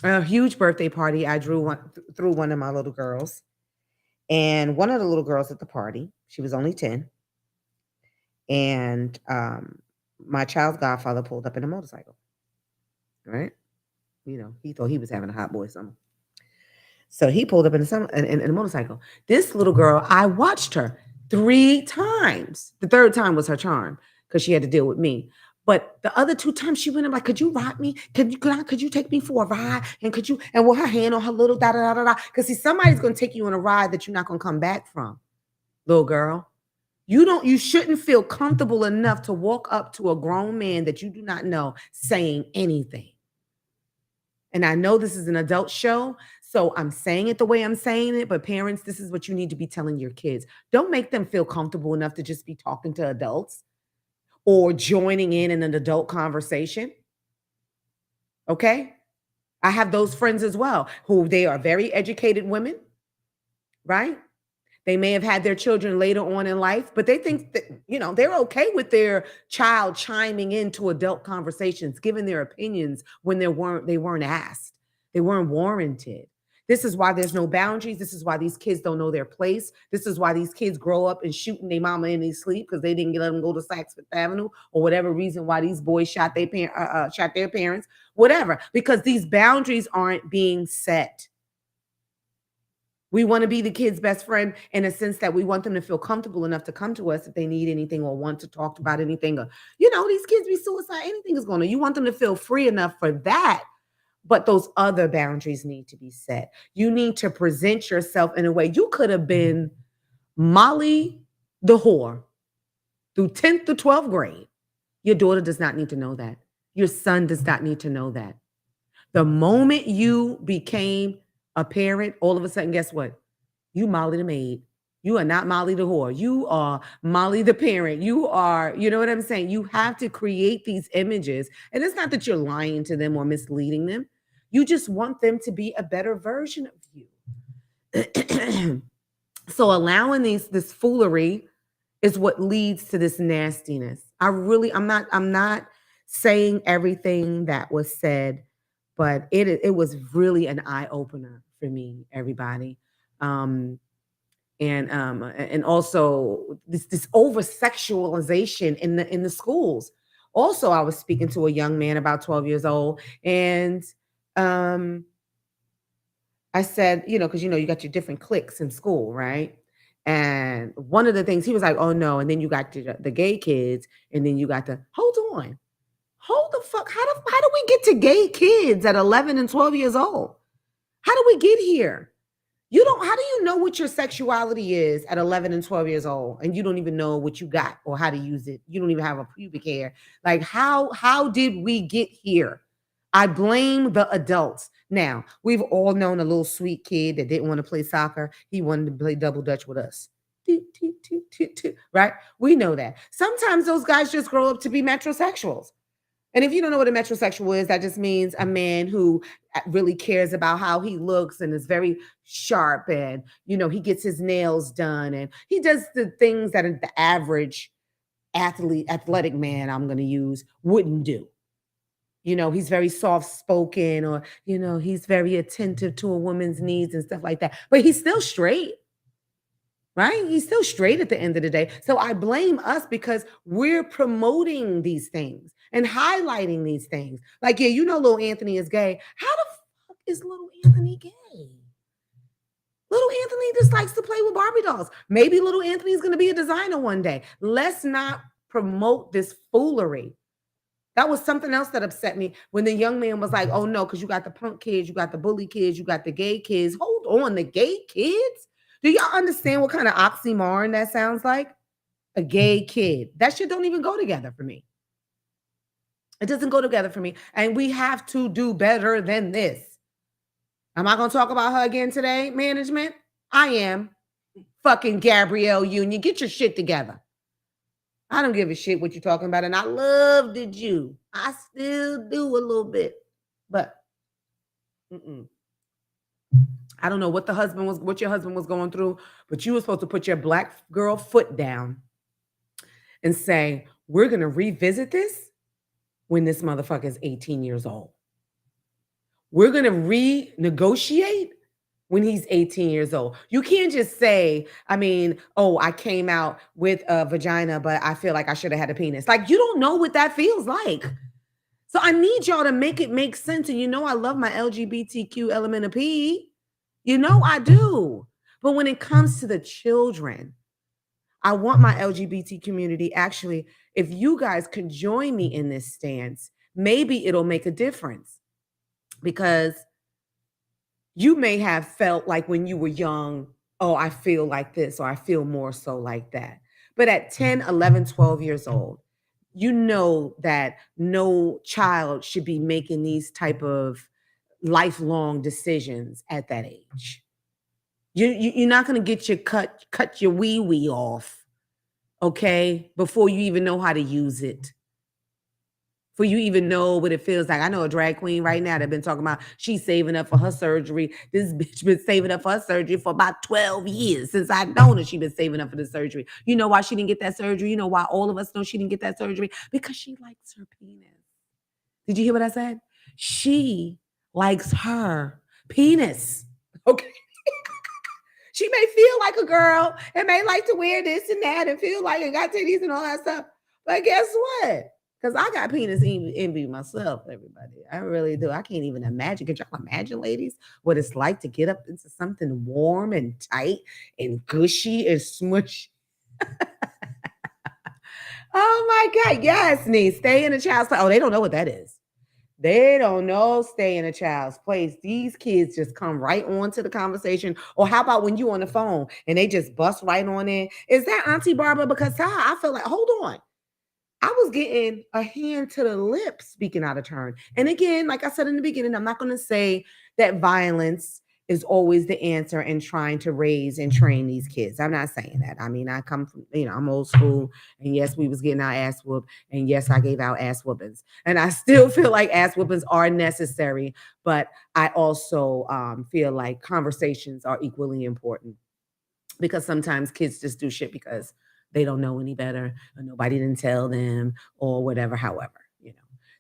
B: a huge birthday party I threw one of my little girls. And one of the little girls at the party, she was only 10. And my child's godfather pulled up in a motorcycle. Right? You know, he thought he was having a hot boy summer. So he pulled up in a motorcycle. This little girl, I watched her 3 times. The third time was her charm because she had to deal with me. But the other 2 times she went in like, "Could you ride me? Could you take me for a ride? And could you?" And with her hand on her little da da da da. Because see, somebody's gonna take you on a ride that you're not gonna come back from, little girl. You shouldn't feel comfortable enough to walk up to a grown man that you do not know saying anything. And I know this is an adult show, so I'm saying it the way I'm saying it, but parents, this is what you need to be telling your kids. Don't make them feel comfortable enough to just be talking to adults or joining in an adult conversation. Okay? I have those friends as well who they are very educated women, right? They may have had their children later on in life, but they think that, you know, they're okay with their child chiming into adult conversations, giving their opinions when they weren't asked. They weren't warranted. This is why there's no boundaries. This is why these kids don't know their place. This is why these kids grow up and shooting their mama in their sleep because they didn't let them go to Saks Fifth Avenue or whatever reason why these boys shot their parents, whatever, because these boundaries aren't being set. We want to be the kid's best friend in a sense that we want them to feel comfortable enough to come to us if they need anything or want to talk about anything. Or, you know, these kids be suicide, anything is going to. You want them to feel free enough for that. But those other boundaries need to be set. You need to present yourself in a way. You could have been Molly the whore through 10th to 12th grade. Your daughter does not need to know that. Your son does not need to know that. The moment you became a parent, all of a sudden, guess what? You Molly the maid. You are not Molly the whore. You are Molly the parent. You are, you know what I'm saying? You have to create these images. And it's not that you're lying to them or misleading them. You just want them to be a better version of you. So allowing this foolery is what leads to this nastiness. I'm not saying everything that was said, but it was really an eye opener for me, everybody. And also this over sexualization in the schools. Also, I was speaking to a young man about 12 years old, and I said, you know, because you got your different cliques in school, right? And one of the things he was like, "Oh no," and then you got the gay kids, and then you got hold the fuck, how do we get to gay kids at 11 and 12 years old? How do we get here? You don't, how do you know what your sexuality is at 11 and 12 years old and you don't even know what you got or how to use it? You don't even have a pubic hair. Like how did we get here? I blame the adults. Now, we've all known a little sweet kid that didn't want to play soccer. He wanted to play double dutch with us. Right? We know that. Sometimes those guys just grow up to be metrosexuals. And if you don't know what a metrosexual is, that just means a man who really cares about how he looks and is very sharp, and he gets his nails done and he does the things that the average athletic man, I'm going to use, wouldn't do. He's very soft spoken, or he's very attentive to a woman's needs and stuff like that. But he's still straight. Right? He's still straight at the end of the day. So I blame us because we're promoting these things and highlighting these things. Like, yeah, little Anthony is gay. How the fuck is little Anthony gay? Little Anthony just likes to play with Barbie dolls. Maybe little Anthony's going to be a designer one day. Let's not promote this foolery. That was something else that upset me when the young man was like, oh no, because you got the punk kids, you got the bully kids, you got the gay kids. Hold on, the gay kids? Do y'all understand what kind of oxymoron that sounds like? A gay kid. That shit don't even go together for me. It doesn't go together for me. And we have to do better than this. Am I going to talk about her again today, management? I am. Fucking Gabrielle Union. Get your shit together. I don't give a shit what you're talking about. And I loved you. I still do a little bit. But, I don't know what your husband was going through, but you were supposed to put your black girl foot down and say, we're going to revisit this when this motherfucker is 18 years old. We're going to renegotiate when he's 18 years old. You can't just say, I came out with a vagina, but I feel like I should have had a penis. Like, you don't know what that feels like. So I need y'all to make it make sense. And I love my LGBTQ element of P. I do. But when it comes to the children, I want my LGBT community, actually, if you guys could join me in this stance, maybe it'll make a difference. Because you may have felt like when you were young, oh, I feel like this, or I feel more so like that. But at 10, 11, 12 years old, you know that no child should be making these type of lifelong decisions at that age. You're not going to get your cut your wee off, okay, before you even know how to use it. Before you even know what it feels like. I know a drag queen right now that been talking about she's saving up for her surgery. This bitch been saving up for her surgery for about 12 years. Since I've known her, she been saving up for the surgery. You know why she didn't get that surgery? You know why all of us know she didn't get that surgery? Because she likes her penis. Did you hear what I said? She likes her penis. Okay. She may feel like a girl and may like to wear this and that and feel like it got titties and all that stuff. But guess what? Because I got penis envy myself, everybody. I really do. I can't even imagine. Could y'all imagine, ladies, what it's like to get up into something warm and tight and gushy and smushy? Oh my God. Yes, Nee. Stay in a child's place. Oh, they don't know what that is. They don't know stay in a child's place. These kids just come right on to the conversation. Or how about when you on the phone and they just bust right on in? Is that Auntie Barbara? Because I feel like, hold on. I was getting a hand to the lips speaking out of turn. And again, like I said in the beginning, I'm not going to say that violence is always the answer in trying to raise and train these kids. I'm not saying that. I come from, I'm old school. And yes, we was getting our ass whooped. And yes, I gave out ass whoopings. And I still feel like ass whoopings are necessary. But I also feel like conversations are equally important. Because sometimes kids just do shit because they don't know any better, or nobody didn't tell them, or whatever, however,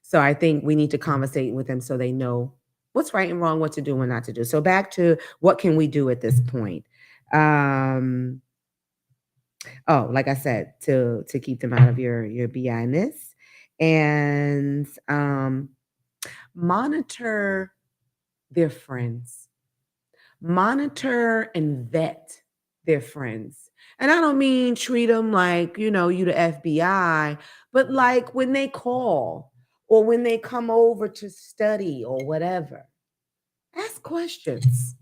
B: So I think we need to conversate with them so they know what's right and wrong, what to do and not to do. So back to what can we do at this point? Like I said, to keep them out of your BI-ness, and monitor their friends. Monitor and vet their friends. And I don't mean treat them like, you the FBI, but like when they call or when they come over to study or whatever, ask questions.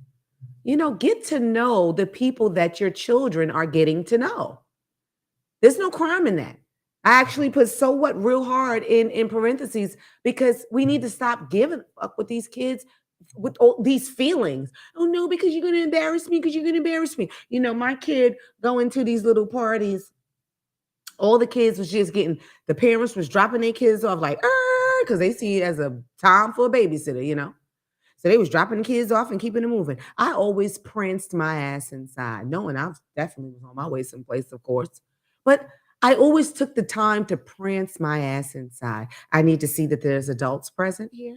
B: Get to know the people that your children are getting to know. There's no crime in that. I actually put so what real hard in parentheses because we need to stop giving a fuck with these kids with all these feelings. Oh no, because you're gonna embarrass me, because you're gonna embarrass me. My kid going to these little parties, all the kids was just getting, the parents was dropping their kids off like, because they see it as a time for a babysitter. So they was dropping the kids off and keeping them moving. I always pranced my ass inside, knowing I definitely was on my way someplace, of course. But I always took the time to prance my ass inside. I need to see that there's adults present here.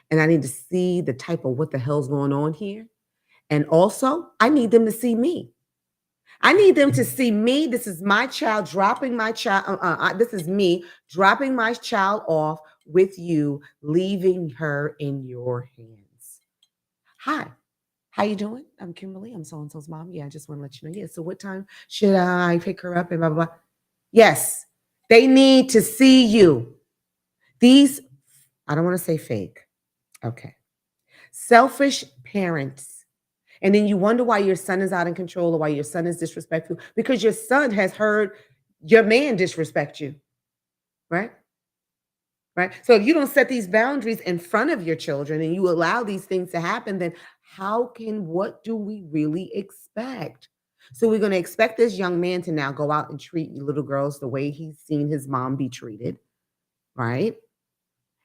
B: And I need to see the type of what the hell's going on here. And also, I need them to see me. I need them to see me. This is my child dropping my child. This is me dropping my child off with you, leaving her in your hands. Hi, how you doing? I'm Kimberly. I'm so-and-so's mom. Yeah, I just want to let you know. Yeah, so what time should I pick her up and blah, blah, blah. Yes, they need to see you. These, I don't want to say fake. Okay. Selfish parents. And then you wonder why your son is out of control or why your son is disrespectful, because your son has heard your man disrespect you, right? Right. So if you don't set these boundaries in front of your children and you allow these things to happen, then what do we really expect? So we're going to expect this young man to now go out and treat little girls the way he's seen his mom be treated, right?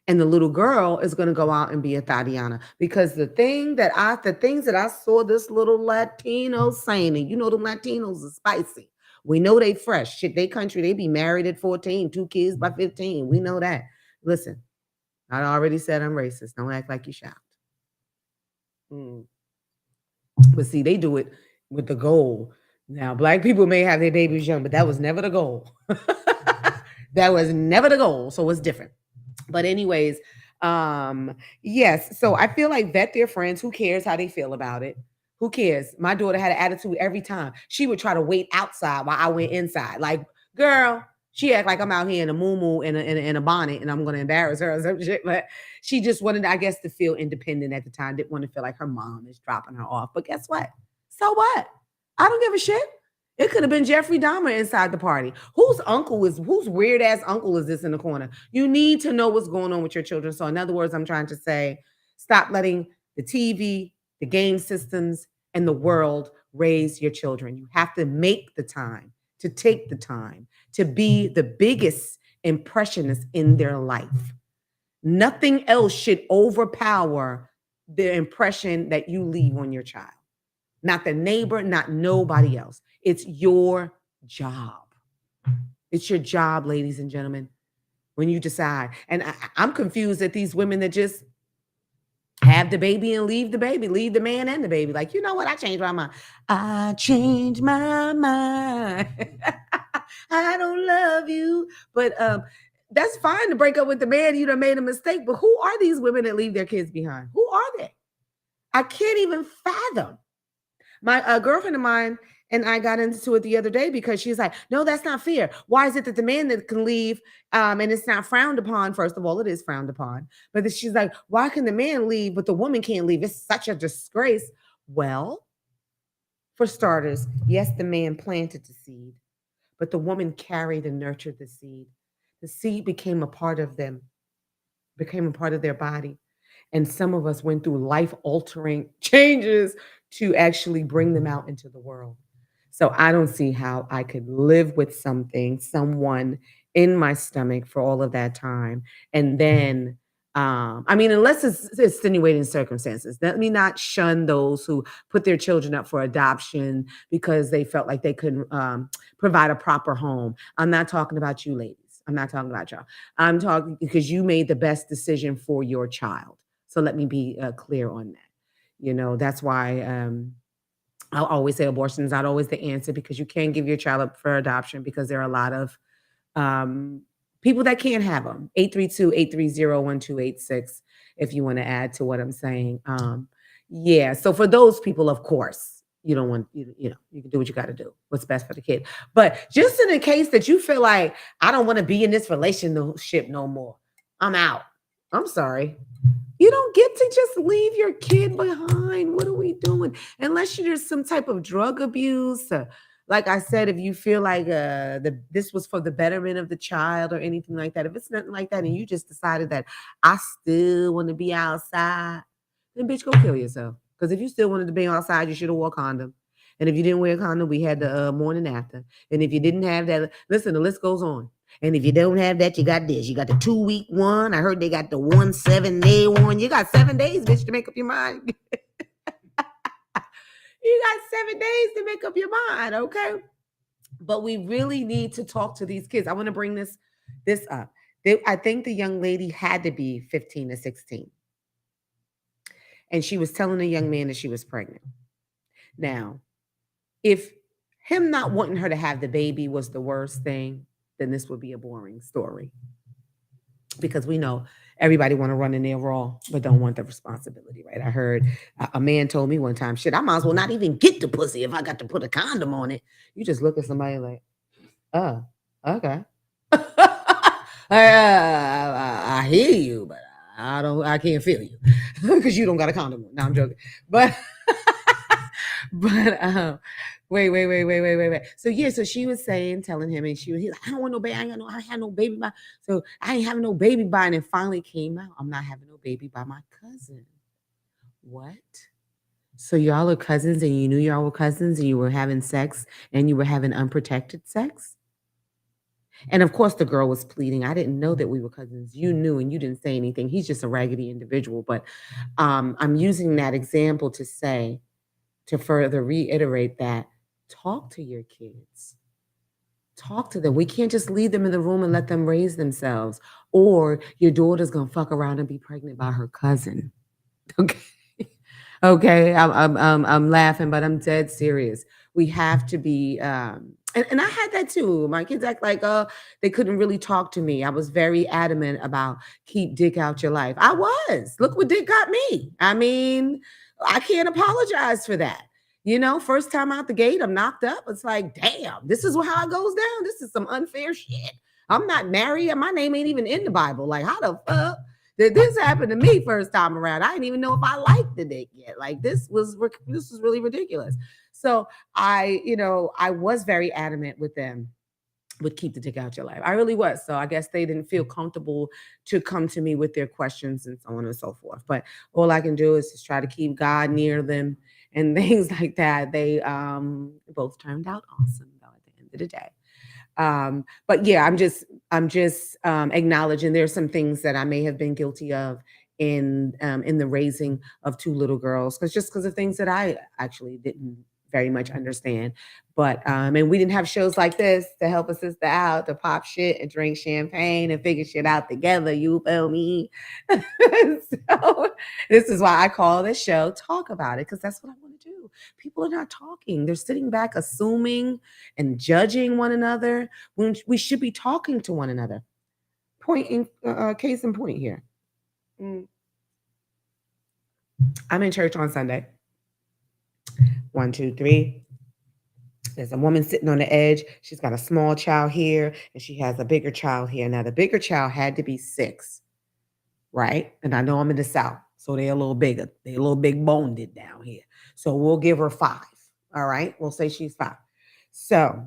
B: And the little girl is going to go out and be a Tatiana, because the things that I saw this little Latino saying, and the Latinos are spicy. We know they fresh. Shit, they country, they be married at 14, 2 kids by 15. We know that. Listen, I already said I'm racist. Don't act like you're shocked. But see, they do it with the goal. Now, Black people may have their babies young, but that was never the goal. That was never the goal. So it's different. But anyways, yes. So I feel like vet their friends. Who cares how they feel about it? Who cares? My daughter had an attitude every time. She would try to wait outside while I went inside. Like, girl, she act like I'm out here in a muumuu in a bonnet and I'm going to embarrass her or some shit. But she just wanted, I guess, to feel independent at the time. Didn't want to feel like her mom is dropping her off. But guess what? So what? I don't give a shit. It could have been Jeffrey Dahmer inside the party. Whose weird ass uncle is this in the corner? You need to know what's going on with your children. So in other words, I'm trying to say, stop letting the TV, the game systems, and the world raise your children. You have to make the time to take the time to be the biggest impressionist in their life. Nothing else should overpower the impression that you leave on your child. Not the neighbor, not nobody else. It's your job. It's your job, ladies and gentlemen, when you decide. And I'm confused at these women that just have the baby and leave the baby, leave the man and the baby. Like, you know what? I changed my mind. I changed my mind. I don't love you. But that's fine to break up with the man. You done made a mistake. But who are these women that leave their kids behind? Who are they? I can't even fathom. My girlfriend of mine and I got into it the other day because she's like, no, that's not fair. Why is it that the man that can leave and it's not frowned upon? First of all, it is frowned upon. But then she's like, why can the man leave, but the woman can't leave? It's such a disgrace. Well, for starters, yes, the man planted the seed, but the woman carried and nurtured the seed. The seed became a part of them, became a part of their body. And some of us went through life-altering changes to actually bring them out into the world. So I don't see how I could live with someone in my stomach for all of that time. And then, unless it's extenuating circumstances, let me not shun those who put their children up for adoption because they felt like they couldn't provide a proper home. I'm not talking about you ladies. I'm not talking about y'all. I'm talking because you made the best decision for your child. So let me be clear on that. That's why I'll always say abortion is not always the answer, because you can't give your child up for adoption because there are a lot of people that can't have them. 832-830-1286 if you want to add to what I'm saying. Yeah. So for those people, of course, you don't want, you can do what you got to do. What's best for the kid. But just in the case that you feel like, I don't want to be in this relationship no more, I'm out. I'm sorry. You don't get to just leave your kid behind. What are we doing? Unless there's some type of drug abuse. Like I said, if you feel like this was for the betterment of the child or anything like that, if it's nothing like that and you just decided that I still want to be outside, then bitch, go kill yourself. Because if you still wanted to be outside, you should have wore a condom. And if you didn't wear a condom, we had the morning after. And if you didn't have that, listen, the list goes on. And if you don't have that, you got this. You got the 2-week one. I heard they got the 7-day one. You got 7 days, bitch, to make up your mind. You got 7 days to make up your mind, okay? But we really need to talk to these kids. I want to bring this up. I think the young lady had to be 15 or 16. And she was telling the young man that she was pregnant. Now, if him not wanting her to have the baby was the worst thing, then this would be a boring story. Because we know everybody want to run in there raw, but don't want the responsibility, right? I heard a man told me one time, shit, I might as well not even get the pussy if I got to put a condom on it. You just look at somebody like, oh, okay. I hear you, but I can't feel you because you don't got a condom on. No, I'm joking. But wait. So yeah, so she was telling him, and he's like, I don't want no baby. I had no baby by. So I ain't having no baby by. And it finally came out, I'm not having no baby by my cousin. What? So y'all are cousins, and you knew y'all were cousins, and you were having sex, and you were having unprotected sex? And of course, the girl was pleading. I didn't know that we were cousins. You knew, and you didn't say anything. He's just a raggedy individual. But I'm using that example to further reiterate that talk to your kids. Talk to them. We can't just leave them in the room and let them raise themselves. Or your daughter's gonna fuck around and be pregnant by her cousin. Okay. Okay. I'm laughing, but I'm dead serious. We have to be and I had that too. My kids act like they couldn't really talk to me. I was very adamant about keep dick out your life. I was. Look what dick got me. I mean, I can't apologize for that. You know, first time out the gate, I'm knocked up. It's like, damn, this is how it goes down. This is some unfair shit. I'm not married, and my name ain't even in the Bible. Like, how the fuck did this happen to me first time around? I didn't even know if I liked the dick yet. Like, this was really ridiculous. So I was very adamant with them. Would keep the dick out your life. I really was. So I guess they didn't feel comfortable to come to me with their questions and so on and so forth. But all I can do is just try to keep God near them and things like that. They both turned out awesome though at the end of the day. But yeah, I'm just acknowledging there's some things that I may have been guilty of in the raising of 2 little girls, because of things that I actually didn't very much understand. But and we didn't have shows like this to help a sister out, to pop shit and drink champagne and figure shit out together. You feel me? So this is why I call this show Talk About It, because that's what I want to do. People are not talking. They're sitting back assuming and judging one another when we should be talking to one another. Case in point here. I'm in church on Sunday. 1, 2, 3. There's a woman sitting on the edge. She's got a small child here, and she has a bigger child here. Now, the bigger child had to be 6, right? And I know I'm in the South, so they're a little bigger. They're a little big boned down here. So we'll give her 5. All right? We'll say she's 5. So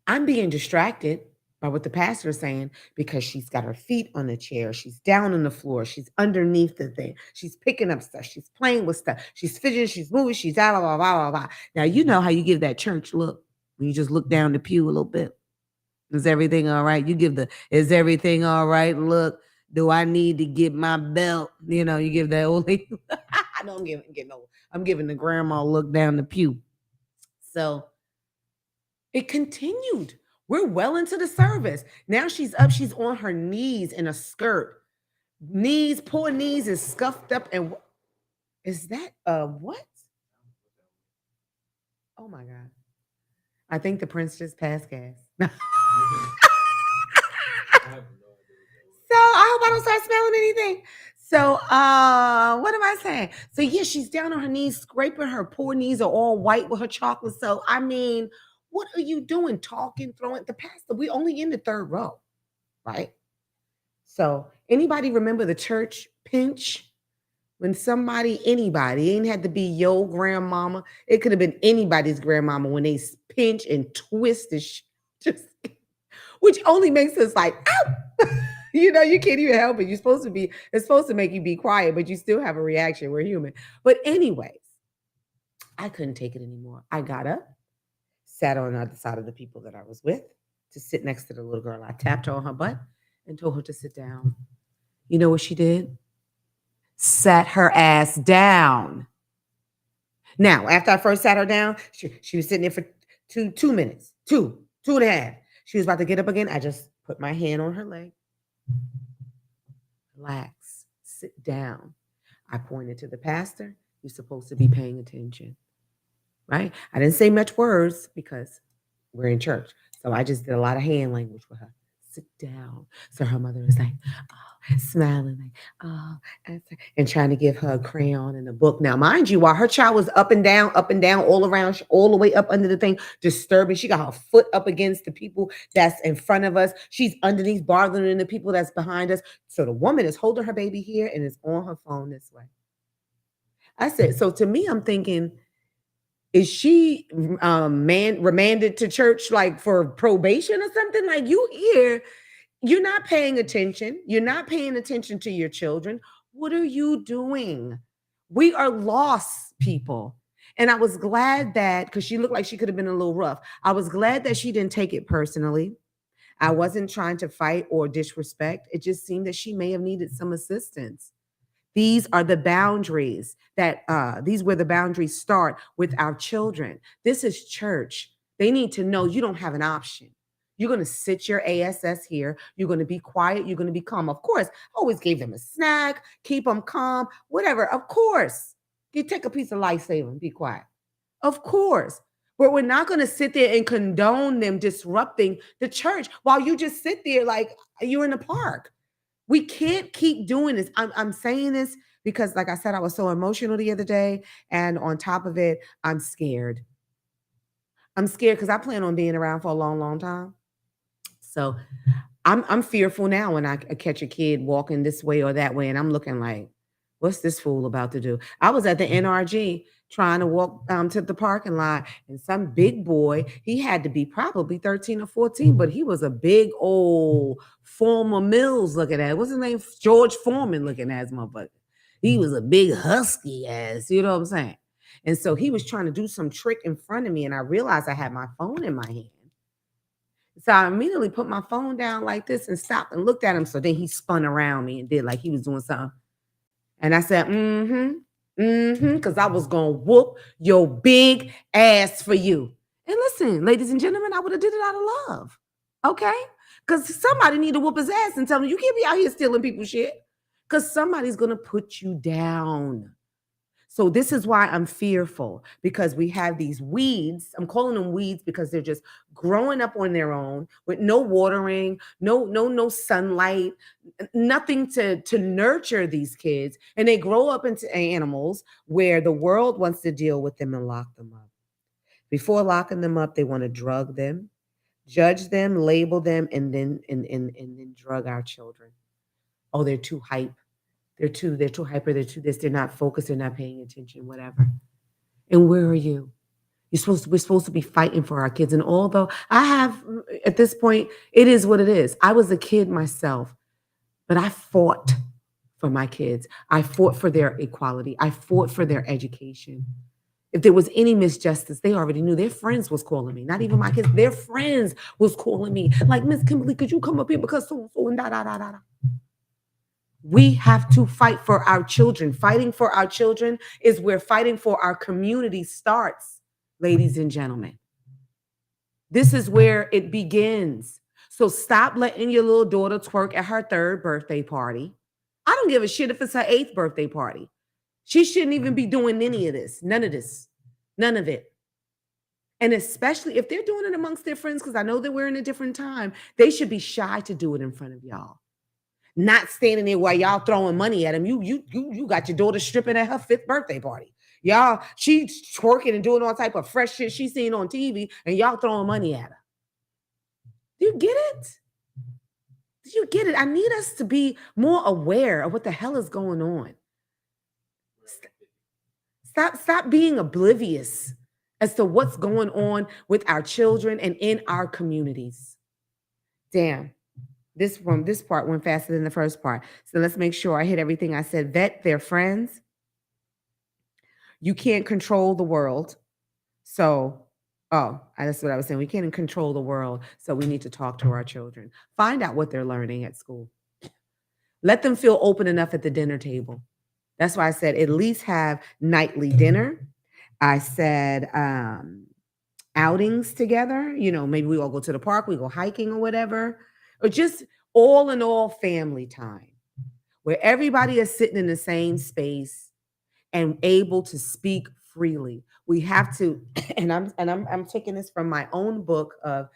B: I'm being distracted by what the pastor is saying because she's got her feet on the chair. She's down on the floor. She's underneath the thing. She's picking up stuff. She's playing with stuff. She's fidgeting. She's moving. She's blah, blah, blah, blah, blah. Now, you know how you give that church look when you just look down the pew a little bit. Is everything all right? You give is everything all right? Look, do I need to get my belt? You know, you give that old lady. I know I'm giving the grandma look down the pew. So it continued. We're well into the service. Now she's up. She's on her knees in a skirt. Poor knees is scuffed up. And is that what? Oh my God. I think the prince just passed gas. So I hope I don't start smelling anything. So what am I saying? So yeah, she's down on her knees, scraping her poor knees are all white with her chocolate. So I mean, what are you doing? Talking, throwing the pastor. We only in the 3rd row, right? So anybody remember the church pinch? When somebody, anybody, it ain't had to be your grandmama. It could have been anybody's grandmama when they pinch and twist the just, which only makes us like, ow! You know, you can't even help it. You're supposed to be, it's supposed to make you be quiet, but you still have a reaction. We're human. But anyways, I couldn't take it anymore. I got up, sat on the other side of the people that I was with to sit next to the little girl. I tapped her on her butt and told her to sit down. You know what she did? Sat her ass down. Now, after I first sat her down, she was sitting there for two minutes, two and a half. She was about to get up again. I just put my hand on her leg. Relax, sit down. I pointed to the pastor. You're supposed to be paying attention, right? I didn't say much words because we're in church. So I just did a lot of hand language with her. Sit down. So her mother was like, oh, smiling, like, oh, and trying to give her a crayon and a book. Now, mind you, while her child was up and down, all around, all the way up under the thing, disturbing. She got her foot up against the people that's in front of us. She's underneath, bothering the people that's behind us. So the woman is holding her baby here and is on her phone this way. I said, so to me, I'm thinking, is she remanded to church like for probation or something? Like, you here, you're not paying attention. You're not paying attention to your children. What are you doing? We are lost people. And I was glad that, because she looked like she could have been a little rough. I was glad that she didn't take it personally. I wasn't trying to fight or disrespect. It just seemed that she may have needed some assistance. These are the boundaries that these where the boundaries start with our children. This is church. They need to know you don't have an option. You're going to sit your ass here. You're going to be quiet. You're going to be calm. Of course, I always gave them a snack, keep them calm, whatever. Of course, you take a piece of Lifesaver and be quiet. Of course. But we're not going to sit there and condone them disrupting the church while you just sit there like you're in the park. We can't keep doing this. I'm saying this because, like I said, I was so emotional the other day. And on top of it, I'm scared. I'm scared because I plan on being around for a long, long time. So I'm fearful now when I catch a kid walking this way or that way. And I'm looking like, what's this fool about to do? I was at the NRG trying to walk to the parking lot, and some big boy, he had to be probably 13 or 14, but he was a big old Former Mills looking at. What's his name? George Foreman looking at his motherfucker. He was a big husky ass, you know what I'm saying? And so he was trying to do some trick in front of me, and I realized I had my phone in my hand. So I immediately put my phone down like this and stopped and looked at him. So then he spun around me and did like he was doing something. And I said, because I was going to whoop your big ass for you. And listen, ladies and gentlemen, I would have did it out of love. Okay? Because somebody need to whoop his ass and tell him, you can't be out here stealing people's shit. Because somebody's going to put you down. So this is why I'm fearful, because we have these weeds. I'm calling them weeds because they're just growing up on their own with no watering, no sunlight, nothing to nurture these kids. And they grow up into animals where the world wants to deal with them and lock them up. Before locking them up, they want to drug them, judge them, label them, and then drug our children. Oh, they're too hype. They're too hyper, they're too this, they're not focused, they're not paying attention, whatever. And where are you? We're supposed to be fighting for our kids. And although I have, at this point, it is what it is. I was a kid myself, but I fought for my kids. I fought for their equality. I fought for their education. If there was any misjustice, they already knew. Their friends was calling me, not even my kids. Their friends was calling me, like, Miss Kimberly, could you come up here because so and da. We have to fight for our children. Fighting for our children is where fighting for our community starts, ladies and gentlemen. This is where it begins. So stop letting your little daughter twerk at her 3rd birthday party. I don't give a shit if it's her 8th birthday party. She shouldn't even be doing any of this. None of this. None of it. And especially if they're doing it amongst their friends, because I know that we're in a different time, they should be shy to do it in front of y'all. Not standing there while y'all throwing money at him. You got your daughter stripping at her 5th birthday party. Y'all, she's twerking and doing all type of fresh shit she's seen on TV, and y'all throwing money at her. Do you get it? Do you get it? I need us to be more aware of what the hell is going on. Stop being oblivious as to what's going on with our children and in our communities. Damn. This part went faster than the first part. So let's make sure I hit everything I said. Vet their friends. You can't control the world. So, that's what I was saying. We can't control the world. So we need to talk to our children. Find out what they're learning at school. Let them feel open enough at the dinner table. That's why I said at least have nightly dinner. I said outings together. Maybe we all go to the park, we go hiking or whatever. Or just all in all family time where everybody is sitting in the same space and able to speak freely. We have to, and I'm taking this from my own book of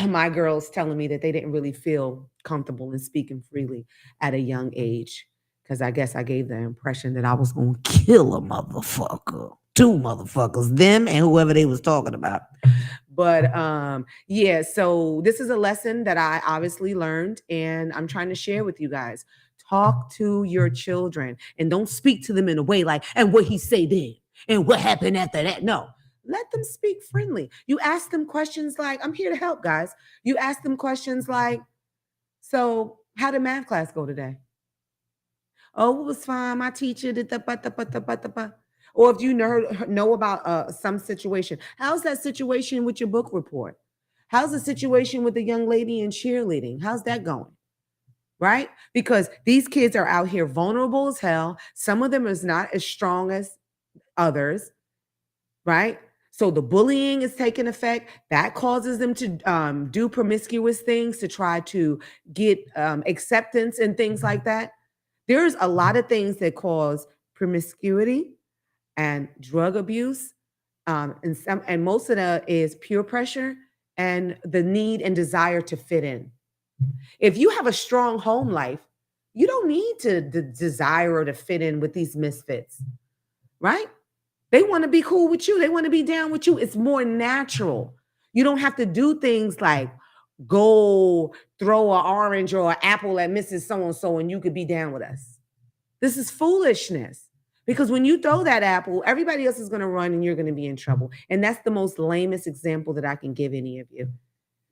B: my girls telling me that they didn't really feel comfortable in speaking freely at a young age. Because I guess I gave the impression that I was going to kill a motherfucker. Two motherfuckers, them and whoever they was talking about. But yeah, so this is a lesson that I obviously learned and I'm trying to share with you guys. Talk to your children and don't speak to them in a way like, and what he say then, and what happened after that. No, let them speak friendly. You ask them questions like, I'm here to help, guys. You ask them questions like, so how did math class go today? Oh, it was fine. My teacher did the. Or if you know about some situation, how's that situation with your book report? How's the situation with the young lady in cheerleading? How's that going? Right? Because these kids are out here vulnerable as hell. Some of them is not as strong as others, right? So the bullying is taking effect. That causes them to do promiscuous things to try to get acceptance and things like that. There's a lot of things that cause promiscuity and drug abuse, and most of that is peer pressure and the need and desire to fit in. If you have a strong home life, you don't need to desire or to fit in with these misfits, right? They want to be cool with you. They want to be down with you. It's more natural. You don't have to do things like go throw an orange or an apple at Mrs. So-and-so and you could be down with us. This is foolishness. Because when you throw that apple, everybody else is going to run and you're going to be in trouble. And that's the most lamest example that I can give any of you.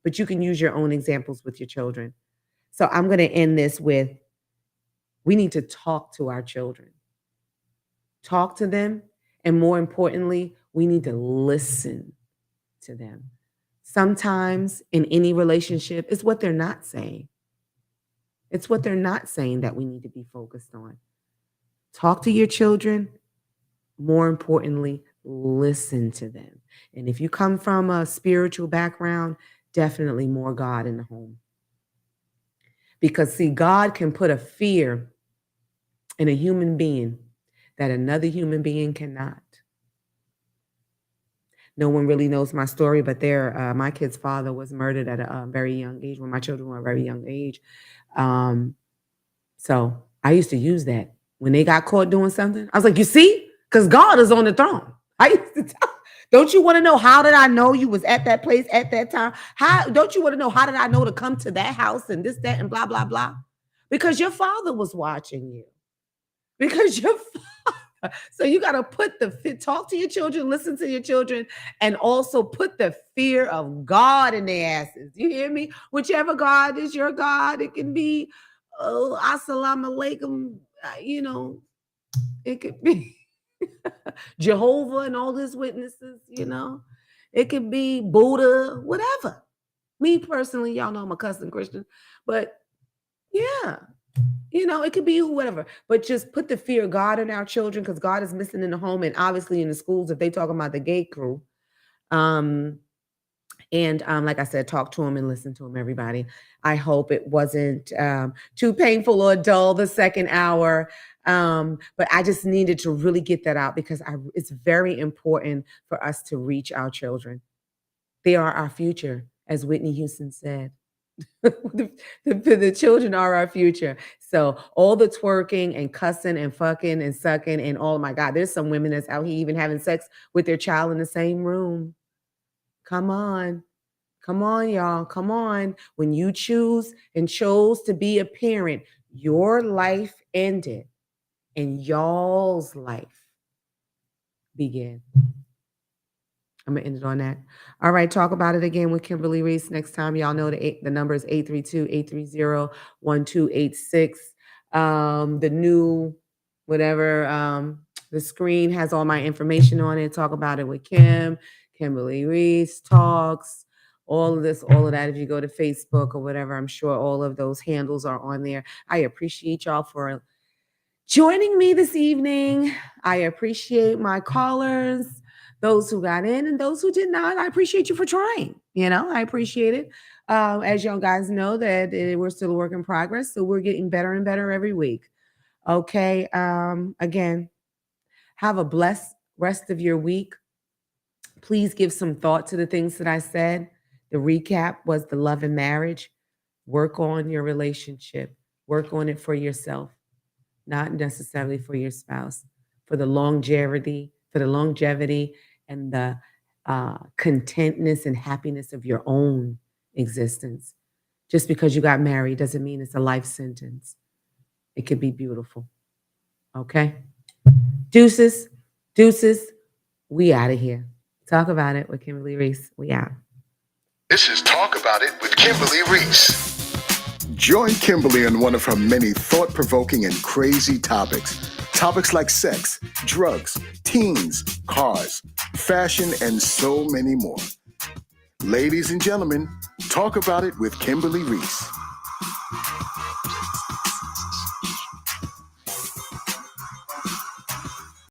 B: But you can use your own examples with your children. So I'm going to end this with, we need to talk to our children. Talk to them. And more importantly, we need to listen to them. Sometimes in any relationship, it's what they're not saying. It's what they're not saying that we need to be focused on. Talk to your children. More importantly, listen to them. And if you come from a spiritual background, definitely more God in the home. Because see, God can put a fear in a human being that another human being cannot. No one really knows my story, but my kid's father was murdered at a very young age when my children were a very young age. So I used to use that. When they got caught doing something, I was like, you see? Because God is on the throne. I used to tell, don't you want to know how did I know you was at that place at that time? Don't you want to know how did I know to come to that house and this, that, and blah, blah, blah? Because your father was watching you. Because your father. So you got to talk to your children, listen to your children, and also put the fear of God in their asses. You hear me? Whichever God is your God, it can be, assalamu alaikum, it could be Jehovah and all his witnesses, it could be Buddha, whatever. Me personally, y'all know I'm a custom Christian, but yeah, it could be whatever, but just put the fear of God in our children because God is missing in the home and obviously in the schools if they talk about the gay crew. And like I said, talk to them and listen to them, everybody. I hope it wasn't too painful or dull the second hour. But I just needed to really get that out because it's very important for us to reach our children. They are our future, as Whitney Houston said. The children are our future. So all the twerking and cussing and fucking and sucking and oh my God, there's some women that's out here even having sex with their child in the same room. Come on, y'all. Come on. When you chose to be a parent, your life ended and y'all's life begin. I'm going to end it on that. All right, talk about it again with Kimberly Riese. Next time, y'all know the number is 832-830-1286. The new, whatever, the screen has all my information on it. Talk about it with Kimberly Riese Talks, all of this, all of that. If you go to Facebook or whatever, I'm sure all of those handles are on there. I appreciate y'all for joining me this evening. I appreciate my callers, those who got in and those who did not. I appreciate you for trying. I appreciate it. As you guys know, that we're still a work in progress, so we're getting better and better every week. Okay. Again, have a blessed rest of your week. Please give some thought to the things that I said. The recap was the love and marriage. Work on your relationship. Work on it for yourself, not necessarily for your spouse, for the longevity and the contentness and happiness of your own existence. Just because you got married doesn't mean it's a life sentence. It could be beautiful. Okay? Deuces, we out of here. Talk about it with Kimberly Riese. We out.
A: This is Talk About It with Kimberly Riese. Join Kimberly on one of her many thought-provoking and crazy topics. Topics like sex, drugs, teens, cars, fashion, and so many more. Ladies and gentlemen, Talk About It with Kimberly Riese.